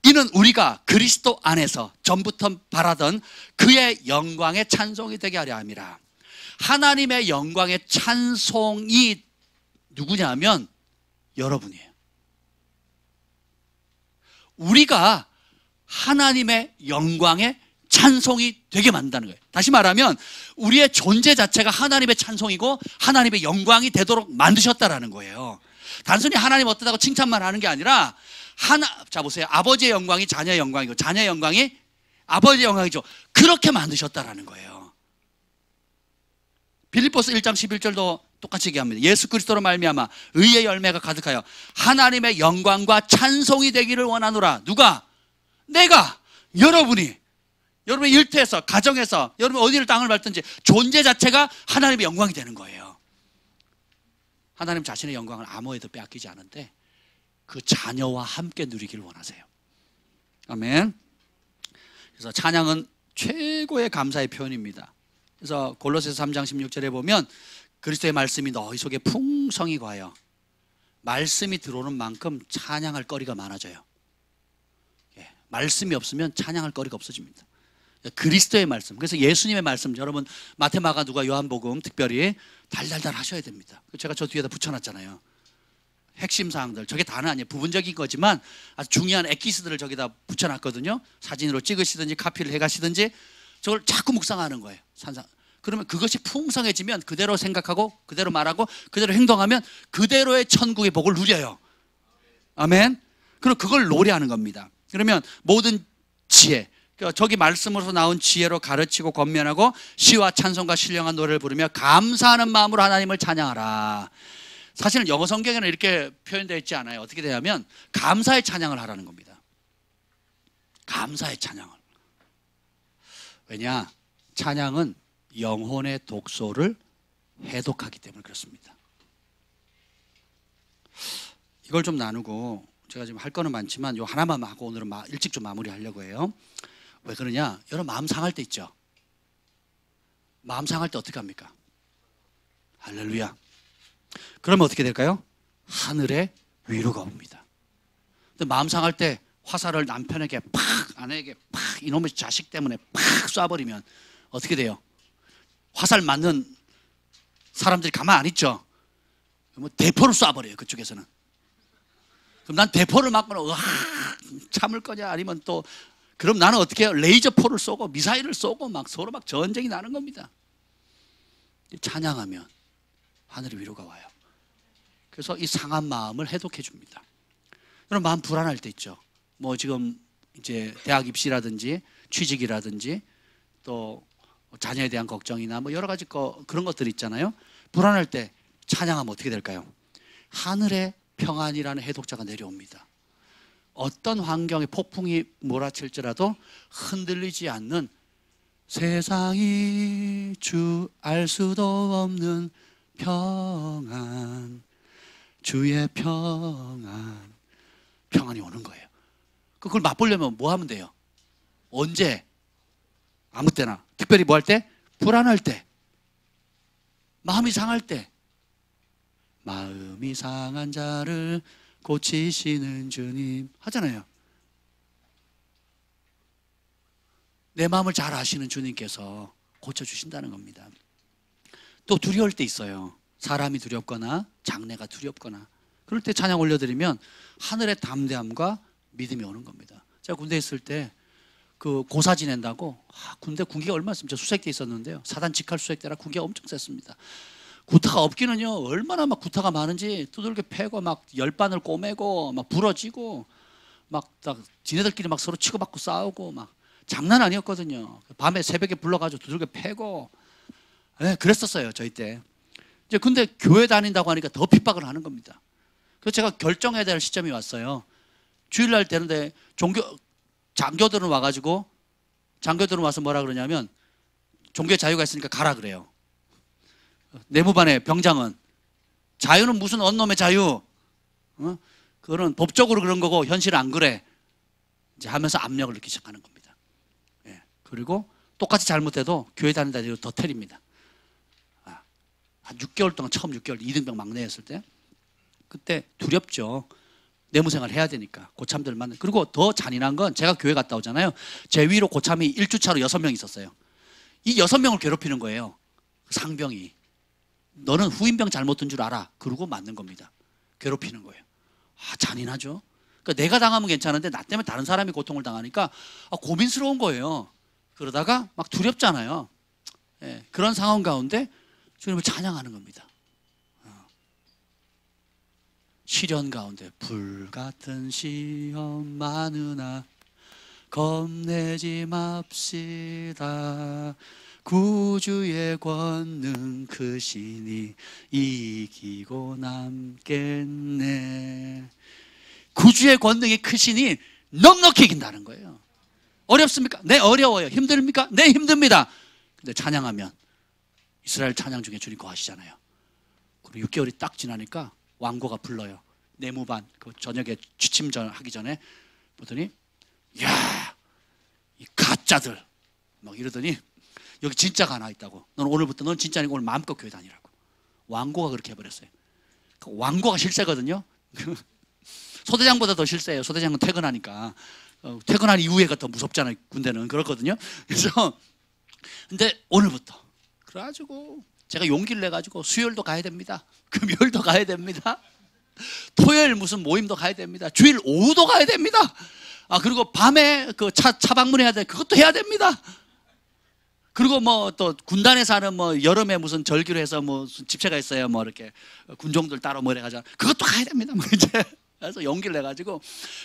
이는 우리가 그리스도 안에서 전부터 바라던 그의 영광의 찬송이 되게 하려 함이라. 하나님의 영광의 찬송이 누구냐면 여러분이에요. 우리가 하나님의 영광의 찬송이 되게 만든다는 거예요. 다시 말하면 우리의 존재 자체가 하나님의 찬송이고 하나님의 영광이 되도록 만드셨다라는 거예요. 단순히 하나님 어떠다고 칭찬만 하는 게 아니라, 자 보세요. 아버지의 영광이 자녀의 영광이고 자녀의 영광이 아버지의 영광이죠. 그렇게 만드셨다라는 거예요. 빌립보서 1장 11절도 똑같이 얘기합니다. 예수 그리스도로 말미암아 의의 열매가 가득하여 하나님의 영광과 찬송이 되기를 원하노라. 누가? 내가. 여러분이. 여러분의 일터에서, 가정에서, 여러분 어디를 땅을 밟든지 존재 자체가 하나님의 영광이 되는 거예요. 하나님 자신의 영광을 아무에도 빼앗기지 않은데 그 자녀와 함께 누리기를 원하세요. 아멘. 그래서 찬양은 최고의 감사의 표현입니다. 그래서 골로새서 3장 16절에 보면 그리스도의 말씀이 너희 속에 풍성히 과하여, 말씀이 들어오는 만큼 찬양할 거리가 많아져요. 말씀이 없으면 찬양할 거리가 없어집니다. 그리스도의 말씀, 그래서 예수님의 말씀, 여러분 마태, 마가, 누가, 요한복음 특별히 달달달 하셔야 됩니다. 제가 저 뒤에다 붙여놨잖아요. 핵심 사항들, 저게 다는 아니에요. 부분적인 거지만 아주 중요한 엑기스들을 저기다 붙여놨거든요. 사진으로 찍으시든지 카피를 해가시든지 저걸 자꾸 묵상하는 거예요. 그러면 그것이 풍성해지면 그대로 생각하고 그대로 말하고 그대로 행동하면 그대로의 천국의 복을 누려요. 아멘. 그럼 그걸 노래하는 겁니다. 그러면 모든 지혜, 저기 말씀으로서 나온 지혜로 가르치고 권면하고 시와 찬송과 신령한 노래를 부르며 감사하는 마음으로 하나님을 찬양하라. 사실은 영어 성경에는 이렇게 표현되어 있지 않아요. 어떻게 되냐면 감사의 찬양을 하라는 겁니다. 감사의 찬양을. 왜냐? 찬양은 영혼의 독소를 해독하기 때문에 그렇습니다. 이걸 좀 나누고, 제가 지금 할 거는 많지만 요 하나만 하고 오늘은 일찍 좀 마무리하려고 해요. 왜 그러냐? 여러분 마음 상할 때 있죠. 마음 상할 때 어떻게 합니까? 할렐루야. 그러면 어떻게 될까요? 하늘의 위로가 옵니다. 근데 마음 상할 때 화살을 남편에게 팍, 아내에게 팍, 이놈의 자식 때문에 팍 쏴버리면 어떻게 돼요? 화살 맞는 사람들이 가만 안 있죠. 뭐 대포를 쏴버려요. 그쪽에서는. 그럼 난 대포를 맞거나 참을 거냐, 아니면 또 그럼 나는 어떻게 해요? 레이저포를 쏘고 미사일을 쏘고 막 서로 막 전쟁이 나는 겁니다. 찬양하면 하늘의 위로가 와요. 그래서 이 상한 마음을 해독해 줍니다. 여러분 마음 불안할 때 있죠. 뭐 지금 이제 대학 입시라든지 취직이라든지 또 자녀에 대한 걱정이나 뭐 여러 가지 그런 것들이 있잖아요. 불안할 때 찬양하면 어떻게 될까요? 하늘의 평안이라는 해독자가 내려옵니다. 어떤 환경에 폭풍이 몰아칠지라도 흔들리지 않는, 세상이 주 알 수도 없는 평안, 주의 평안이 오는 거예요. 그걸 맛보려면 뭐 하면 돼요? 언제? 아무 때나. 특별히 뭐 할 때? 불안할 때, 마음이 상할 때. 마음이 상한 자를 고치시는 주님 하잖아요. 내 마음을 잘 아시는 주님께서 고쳐주신다는 겁니다. 또 두려울 때 있어요. 사람이 두렵거나 장래가 두렵거나 그럴 때 찬양 올려드리면 하늘의 담대함과 믿음이 오는 겁니다. 제가 군대에 있을 때 그 고사 지낸다고, 군대 군기가 얼마나 있습니까? 수색대 있었는데요. 사단 직할 수색대라 군기가 엄청 셌습니다. 구타가 없기는요, 얼마나 막 구타가 많은지 두들겨 패고 막 열반을 꼬매고 막 부러지고 막 지네들끼리 막 서로 치고받고 싸우고 막 장난 아니었거든요. 밤에 새벽에 불러가지고 두들겨 패고, 네, 그랬었어요 저희 때. 이제 근데 교회 다닌다고 하니까 더 핍박을 하는 겁니다. 그래서 제가 결정해야 될 시점이 왔어요. 주일날 되는데 장교들은 와가지고, 장교들은 와서 뭐라 그러냐면 종교의 자유가 있으니까 가라 그래요. 내무반의 병장은 자유는 무슨 언놈의 자유, 그거는 법적으로 그런 거고 현실은 안 그래, 이제 하면서 압력을 느끼기 시작하는 겁니다. 예. 그리고 똑같이 잘못해도 교회 다닌다 해도 더 때립니다. 한 6개월 동안, 처음 6개월 2등병 막내였을 때, 그때 두렵죠. 내무생활 해야 되니까 고참들 만나. 그리고 더 잔인한 건, 제가 교회 갔다 오잖아요. 제 위로 고참이 1주차로 6명 있었어요. 이 6명을 괴롭히는 거예요. 상병이. 너는 후임병 잘못 든 줄 알아. 그러고 맞는 겁니다. 괴롭히는 거예요. 잔인하죠. 그러니까 내가 당하면 괜찮은데 나 때문에 다른 사람이 고통을 당하니까 고민스러운 거예요. 그러다가 막 두렵잖아요. 예, 그런 상황 가운데 주님을 찬양하는 겁니다. 시련 가운데 불같은 시험 많으나 겁내지 맙시다. 구주의 권능 크시니 이기고 남겠네. 구주의 권능이 크시니 넉넉히 이긴다는 거예요. 어렵습니까? 네, 어려워요. 힘듭니까? 네, 힘듭니다. 근데 찬양하면, 이스라엘 찬양 중에 주님 거하시잖아요. 그리고 6개월이 딱 지나니까 왕고가 불러요. 내무반 그 저녁에 취침 하기 전에 보더니, 야, 이 가짜들 막 이러더니, 여기 진짜가 하나 있다고. 넌 오늘부터, 넌 진짜 아니고 오늘 마음껏 교회 다니라고. 왕고가 그렇게 해버렸어요. 그 왕고가 실세거든요. 소대장보다 더 실세예요. 소대장은 퇴근하니까. 퇴근한 이후에가 더 무섭잖아요. 군대는 그렇거든요. 그래서 근데 오늘부터 그래가지고 제가 용기를 내가지고 수요일도 가야 됩니다. 금요일도 가야 됩니다. 토요일 무슨 모임도 가야 됩니다. 주일 오후도 가야 됩니다. 그리고 밤에 그 차 방문해야 돼. 그것도 해야 됩니다. 그리고 뭐 또 군단에서 하는 뭐 여름에 무슨 절기로 해서 뭐 집회가 있어요. 뭐 이렇게 군종들 따로 뭐 이래가지고 그것도 가야 됩니다. 뭐 이제 그래서 용기를 내가지고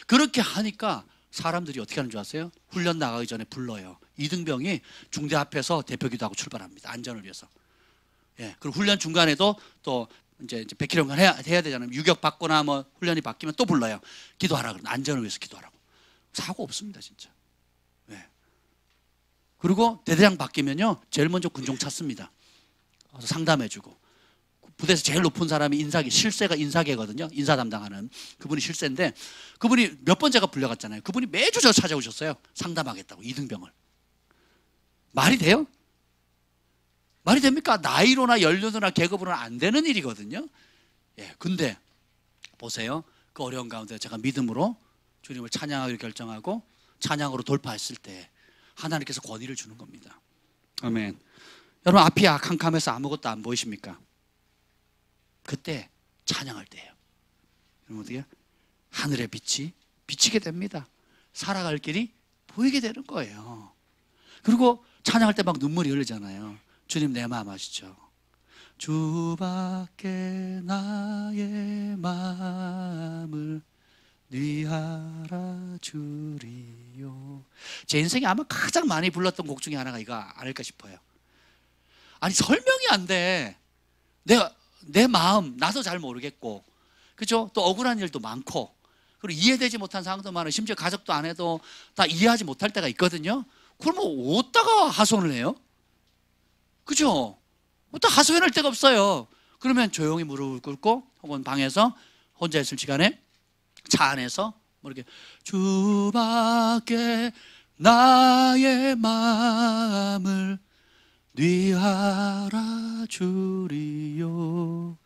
그렇게 하니까 사람들이 어떻게 하는 줄 아세요? 훈련 나가기 전에 불러요. 이등병이 중대 앞에서 대표기도하고 출발합니다. 안전을 위해서. 예. 그리고 훈련 중간에도 또 이제 100km 해야 되잖아요. 유격 받거나 뭐 훈련이 바뀌면 또 불러요. 기도하라 그러면 안전을 위해서 기도하라고. 사고 없습니다, 진짜. 네. 그리고 대대장 바뀌면요, 제일 먼저 군종 찾습니다. 그래서 상담해주고. 부대에서 제일 높은 사람이 실세가 인사계거든요. 인사 담당하는 그분이 실세인데, 그분이 몇 번째가 불려갔잖아요. 그분이 매주 저 찾아오셨어요. 상담하겠다고, 이등병을. 말이 돼요? 말이 됩니까? 나이로나 연료나 계급으로는 안 되는 일이거든요. 예, 근데 보세요. 그 어려운 가운데 제가 믿음으로 주님을 찬양하기로 결정하고 찬양으로 돌파했을 때 하나님께서 권위를 주는 겁니다. 아멘. 여러분, 앞이 캄캄해서 아무것도 안 보이십니까? 그때 찬양할 때예요. 여러분, 어떻게? 하늘의 빛이 비치게 됩니다. 살아갈 길이 보이게 되는 거예요. 그리고 찬양할 때 막 눈물이 흘리잖아요. 주님, 내 마음 아시죠? 주밖에 나의 마음을 위하라 주리요. 제 인생에 아마 가장 많이 불렀던 곡 중에 하나가 이거 아닐까 싶어요. 아니, 설명이 안 돼. 내 마음 나도 잘 모르겠고, 그죠? 또 억울한 일도 많고, 그리고 이해되지 못한 상황도 많아요. 심지어 가족도 안 해도 다 이해하지 못할 때가 있거든요. 그러면 어디다가 하소연을 해요? 그죠? 어디다 하소연할 데가 없어요. 그러면 조용히 무릎을 꿇고 혹은 방에서 혼자 있을 시간에 차 안에서 뭐 이렇게 주밖에 나의 마음을 위하라 주리요.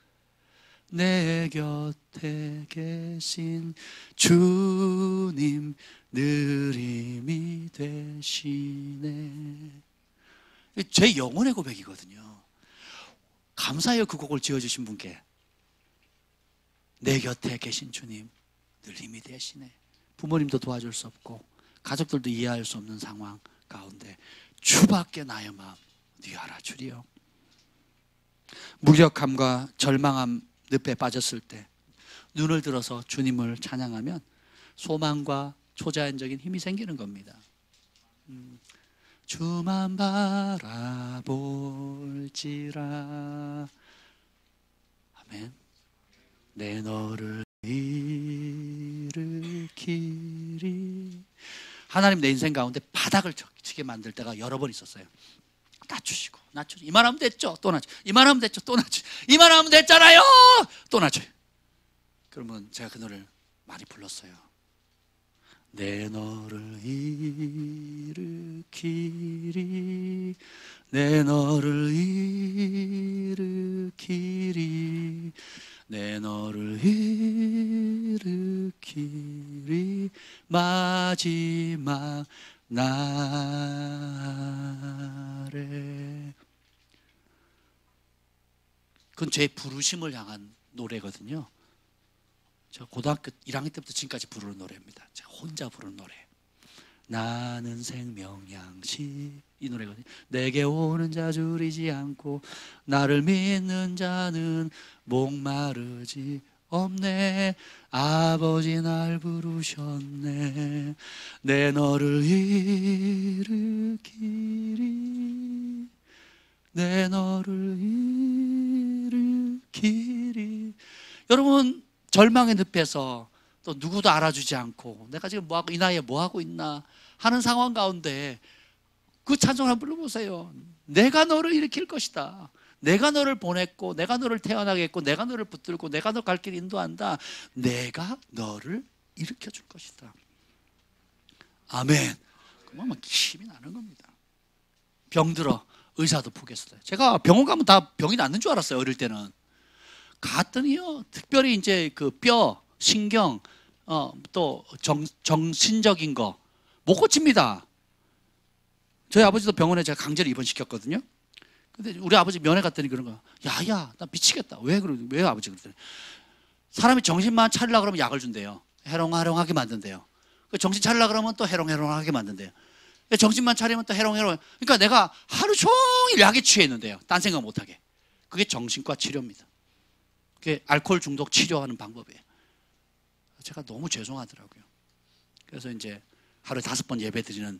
내 곁에 계신 주님 늘 힘이 되시네. 제 영혼의 고백이거든요. 감사해요, 그 곡을 지어주신 분께. 내 곁에 계신 주님 늘 힘이 되시네. 부모님도 도와줄 수 없고 가족들도 이해할 수 없는 상황 가운데 주밖에 나의 마음 위하라 주리요. 무력함과 절망함 늪에 빠졌을 때 눈을 들어서 주님을 찬양하면 소망과 초자연적인 힘이 생기는 겁니다. 주만 바라볼지라. 아멘. 내 너를 일으키리. 하나님, 내 인생 가운데 바닥을 치게 만들 때가 여러 번 있었어요. 낮추시고 낮추시고, 이만하면 됐죠, 또 낮추, 이만하면 됐죠, 또 낮추, 이만하면 됐잖아요, 또 낮추. 그러면 제가 그 노래를 많이 불렀어요. 내 너를 일으키리, 내 너를 일으키리, 내 너를 일으키리, 마지막 날에. 그건 제 부르심을 향한 노래거든요. 저 고등학교 1학년 때부터 지금까지 부르는 노래입니다. 제가 혼자 부르는 노래. 나는 생명양식, 이 노래거든요. 내게 오는 자 줄이지 않고 나를 믿는 자는 목마르지 없네. 아버지 날 부르셨네. 내 너를 일으키리, 내 너를 일으키리. 여러분, 절망의 늪에서 또 누구도 알아주지 않고 내가 지금 뭐하고, 이 나이에 뭐하고 있나 하는 상황 가운데 그 찬송을 한번 불러보세요. 내가 너를 일으킬 것이다. 내가 너를 보냈고, 내가 너를 태어나게 했고, 내가 너를 붙들고, 내가 너 갈 길 인도한다. 내가 너를 일으켜 줄 것이다. 아멘. 그러면 힘이 나는 겁니다. 병들어 의사도 포기했어요. 제가 병원 가면 다 병이 낫는 줄 알았어요, 어릴 때는. 갔더니요, 특별히 이제 그 뼈, 신경, 또 정신적인 거 못 고칩니다. 저희 아버지도 병원에 제가 강제로 입원시켰거든요. 근데 우리 아버지 면회 갔더니 그런 거야. 야야, 나 미치겠다. 왜 아버지 그러더니, 사람이 정신만 차리려고 그러면 약을 준대요. 해롱해롱하게 만든대요. 정신 차리려고 그러면 또 해롱해롱하게 만든대요. 정신만 차리면 또 해롱해롱. 그러니까 내가 하루 종일 약에 취해 있는데요. 딴 생각 못하게. 그게 정신과 치료입니다. 그게 알코올 중독 치료하는 방법이에요. 제가 너무 죄송하더라고요. 그래서 이제 하루에 5번 예배 드리는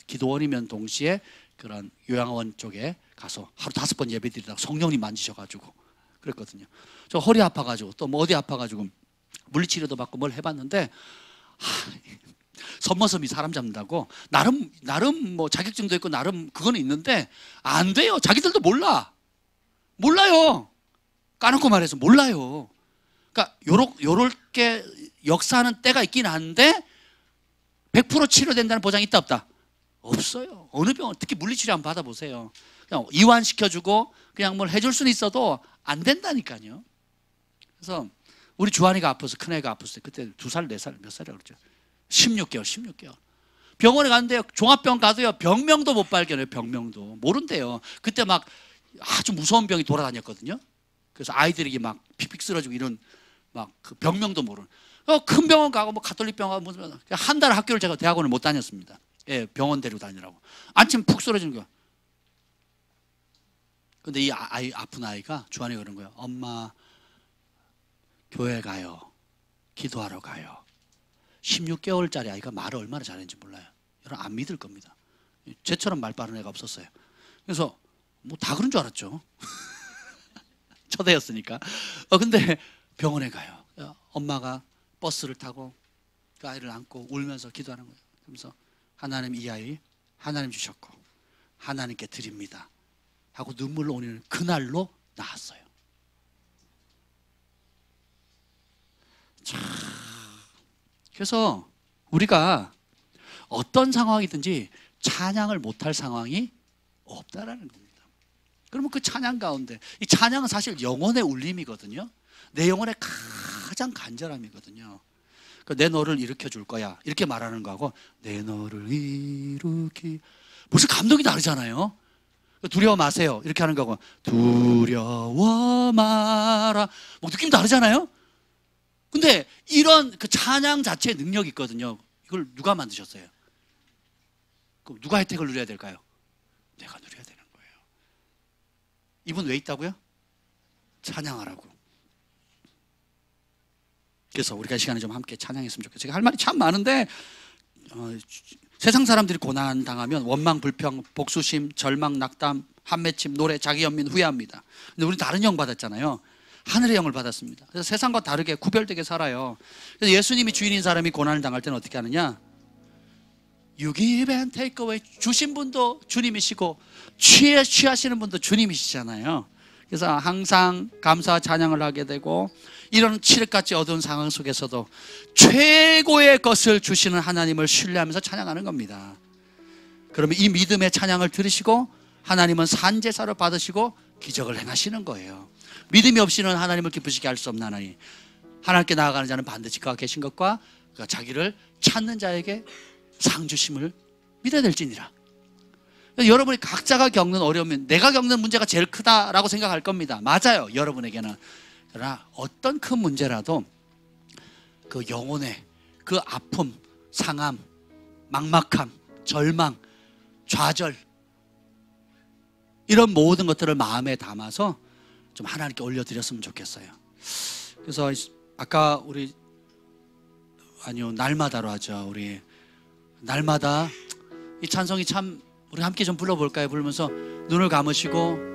기도원이면 동시에 그런 요양원 쪽에 가서 하루 5번 예배 드리다가 성령님 만지셔가지고 그랬거든요. 저 허리 아파가지고 또 뭐 어디 아파가지고 물리치료도 받고 뭘 해봤는데 선머슴이 사람 잡는다고 나름 뭐 자격증도 있고 나름 그거는 있는데 안 돼요. 자기들도 몰라요. 까놓고 말해서 몰라요. 그러니까 요렇게 역사하는 때가 있긴 한데 100% 치료된다는 보장이 있다 없다? 없어요. 어느 병원 특히 물리치료 한번 받아보세요. 그냥 이완시켜주고 그냥 뭘 해줄 수는 있어도 안 된다니까요. 그래서 우리 주한이가 아파서 큰애가 아팠을 때 그때 2살 4살 몇 살이라고 그랬죠? 16개월 병원에 갔는데 종합병원 가도요 병명도 못 발견해요. 병명도 모른대요. 그때 막 아주 무서운 병이 돌아다녔거든요. 그래서 아이들이 막 픽픽 쓰러지고 이런 막 그 병명도 모르는 큰 병원 가고 뭐 가톨릭 병원 가고 한 달 학교를 제가 대학원을 못 다녔습니다. 예, 병원 데리고 다니라고. 아침 푹 쓰러지는 거야. 근데 이 아픈 아이가 주한이가 그런 거예요. 엄마 교회 가요. 기도하러 가요. 16개월짜리 아이가 말을 얼마나 잘했는지 몰라요. 여러분 안 믿을 겁니다. 쟤처럼 말 빠른 애가 없었어요. 그래서 뭐 다 그런 줄 알았죠. 초대였으니까. 근데 병원에 가요. 엄마가 버스를 타고 그 아이를 안고 울면서 기도하는 거예요. 그러면서 하나님 이 아이 하나님 주셨고 하나님께 드립니다 하고 눈물로 오는 그날로 나았어요. 자, 그래서 우리가 어떤 상황이든지 찬양을 못할 상황이 없다라는 겁니다. 그러면 그 찬양 가운데 이 찬양은 사실 영혼의 울림이거든요. 내 영혼의 가장 간절함이거든요. 내 너를 일으켜 줄 거야 이렇게 말하는 거하고 내 너를 일으키 벌써 감동이 다르잖아요. 두려워 마세요 이렇게 하는 거하고 두려워 마라 뭐 느낌 다르잖아요. 근데 이런 그 찬양 자체의 능력이 있거든요. 이걸 누가 만드셨어요? 그럼 누가 혜택을 누려야 될까요? 내가 누려야 되는 거예요. 이분 왜 있다고요? 찬양하라고. 그래서 우리가 이 시간에 좀 함께 찬양했으면 좋겠어요. 제가 할 말이 참 많은데 세상 사람들이 고난 당하면 원망, 불평, 복수심, 절망, 낙담, 한맺힘, 노래, 자기 연민, 후회합니다. 근데 우리 다른 영 받았잖아요. 하늘의 영을 받았습니다. 그래서 세상과 다르게 구별되게 살아요. 그래서 예수님이 주인인 사람이 고난을 당할 때는 어떻게 하느냐? You give and take away. 주신 분도 주님이시고 취하시는 분도 주님이시잖아요. 그래서 항상 감사와 찬양을 하게 되고 이런 칠흑같이 어두운 상황 속에서도 최고의 것을 주시는 하나님을 신뢰하면서 찬양하는 겁니다. 그러면 이 믿음의 찬양을 들으시고 하나님은 산제사를 받으시고 기적을 행하시는 거예요. 믿음이 없이는 하나님을 기쁘시게 할 수 없는 하나님. 하나님께 나아가는 자는 반드시 그가 계신 것과 그가 자기를 찾는 자에게 상 주심을 믿어야 될지니라. 여러분이 각자가 겪는 어려움은 내가 겪는 문제가 제일 크다라고 생각할 겁니다. 맞아요. 여러분에게는. 그러나 어떤 큰 문제라도 그 영혼의 그 아픔, 상함, 막막함, 절망, 좌절 이런 모든 것들을 마음에 담아서 좀 하나님께 올려드렸으면 좋겠어요. 그래서 아까 날마다로 하죠. 우리 날마다 이 찬송이 참 우리 함께 좀 불러볼까요? 부르면서 눈을 감으시고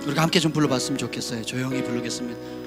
우리가 함께 좀 불러봤으면 좋겠어요. 조용히 부르겠습니다.